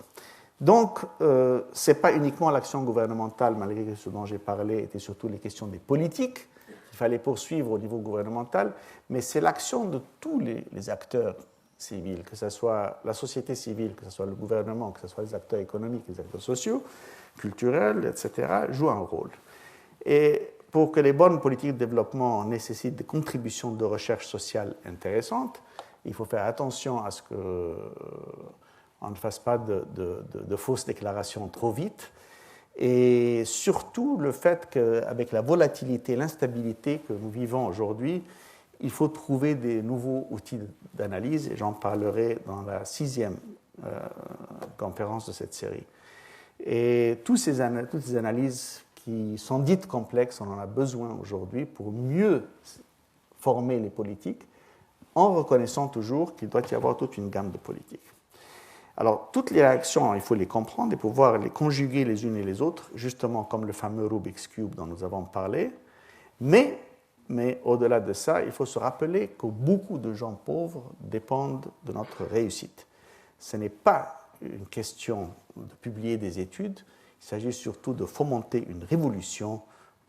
Donc, ce n'est pas uniquement l'action gouvernementale, malgré que ce dont j'ai parlé était surtout les questions des politiques qu'il fallait poursuivre au niveau gouvernemental, mais c'est l'action de tous les acteurs civils, que ce soit la société civile, que ce soit le gouvernement, que ce soit les acteurs économiques, les acteurs sociaux, culturels, etc., jouent un rôle. Et pour que les bonnes politiques de développement nécessitent des contributions de recherche sociale intéressantes, il faut faire attention à ce qu'on ne fasse pas de fausses déclarations trop vite. Et surtout le fait qu'avec la volatilité, l'instabilité que nous vivons aujourd'hui, il faut trouver des nouveaux outils d'analyse, et j'en parlerai dans la 6e conférence de cette série. Et toutes ces analyses qui sont dites complexes, on en a besoin aujourd'hui pour mieux former les politiques, en reconnaissant toujours qu'il doit y avoir toute une gamme de politiques. Alors, toutes les réactions, il faut les comprendre et pouvoir les conjuguer les unes et les autres, justement comme le fameux Rubik's Cube dont nous avons parlé. Mais au-delà de ça, il faut se rappeler que beaucoup de gens pauvres dépendent de notre réussite. Ce n'est pas une question de publier des études, il s'agit surtout de fomenter une révolution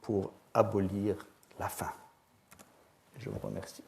pour abolir la faim. Je vous remercie.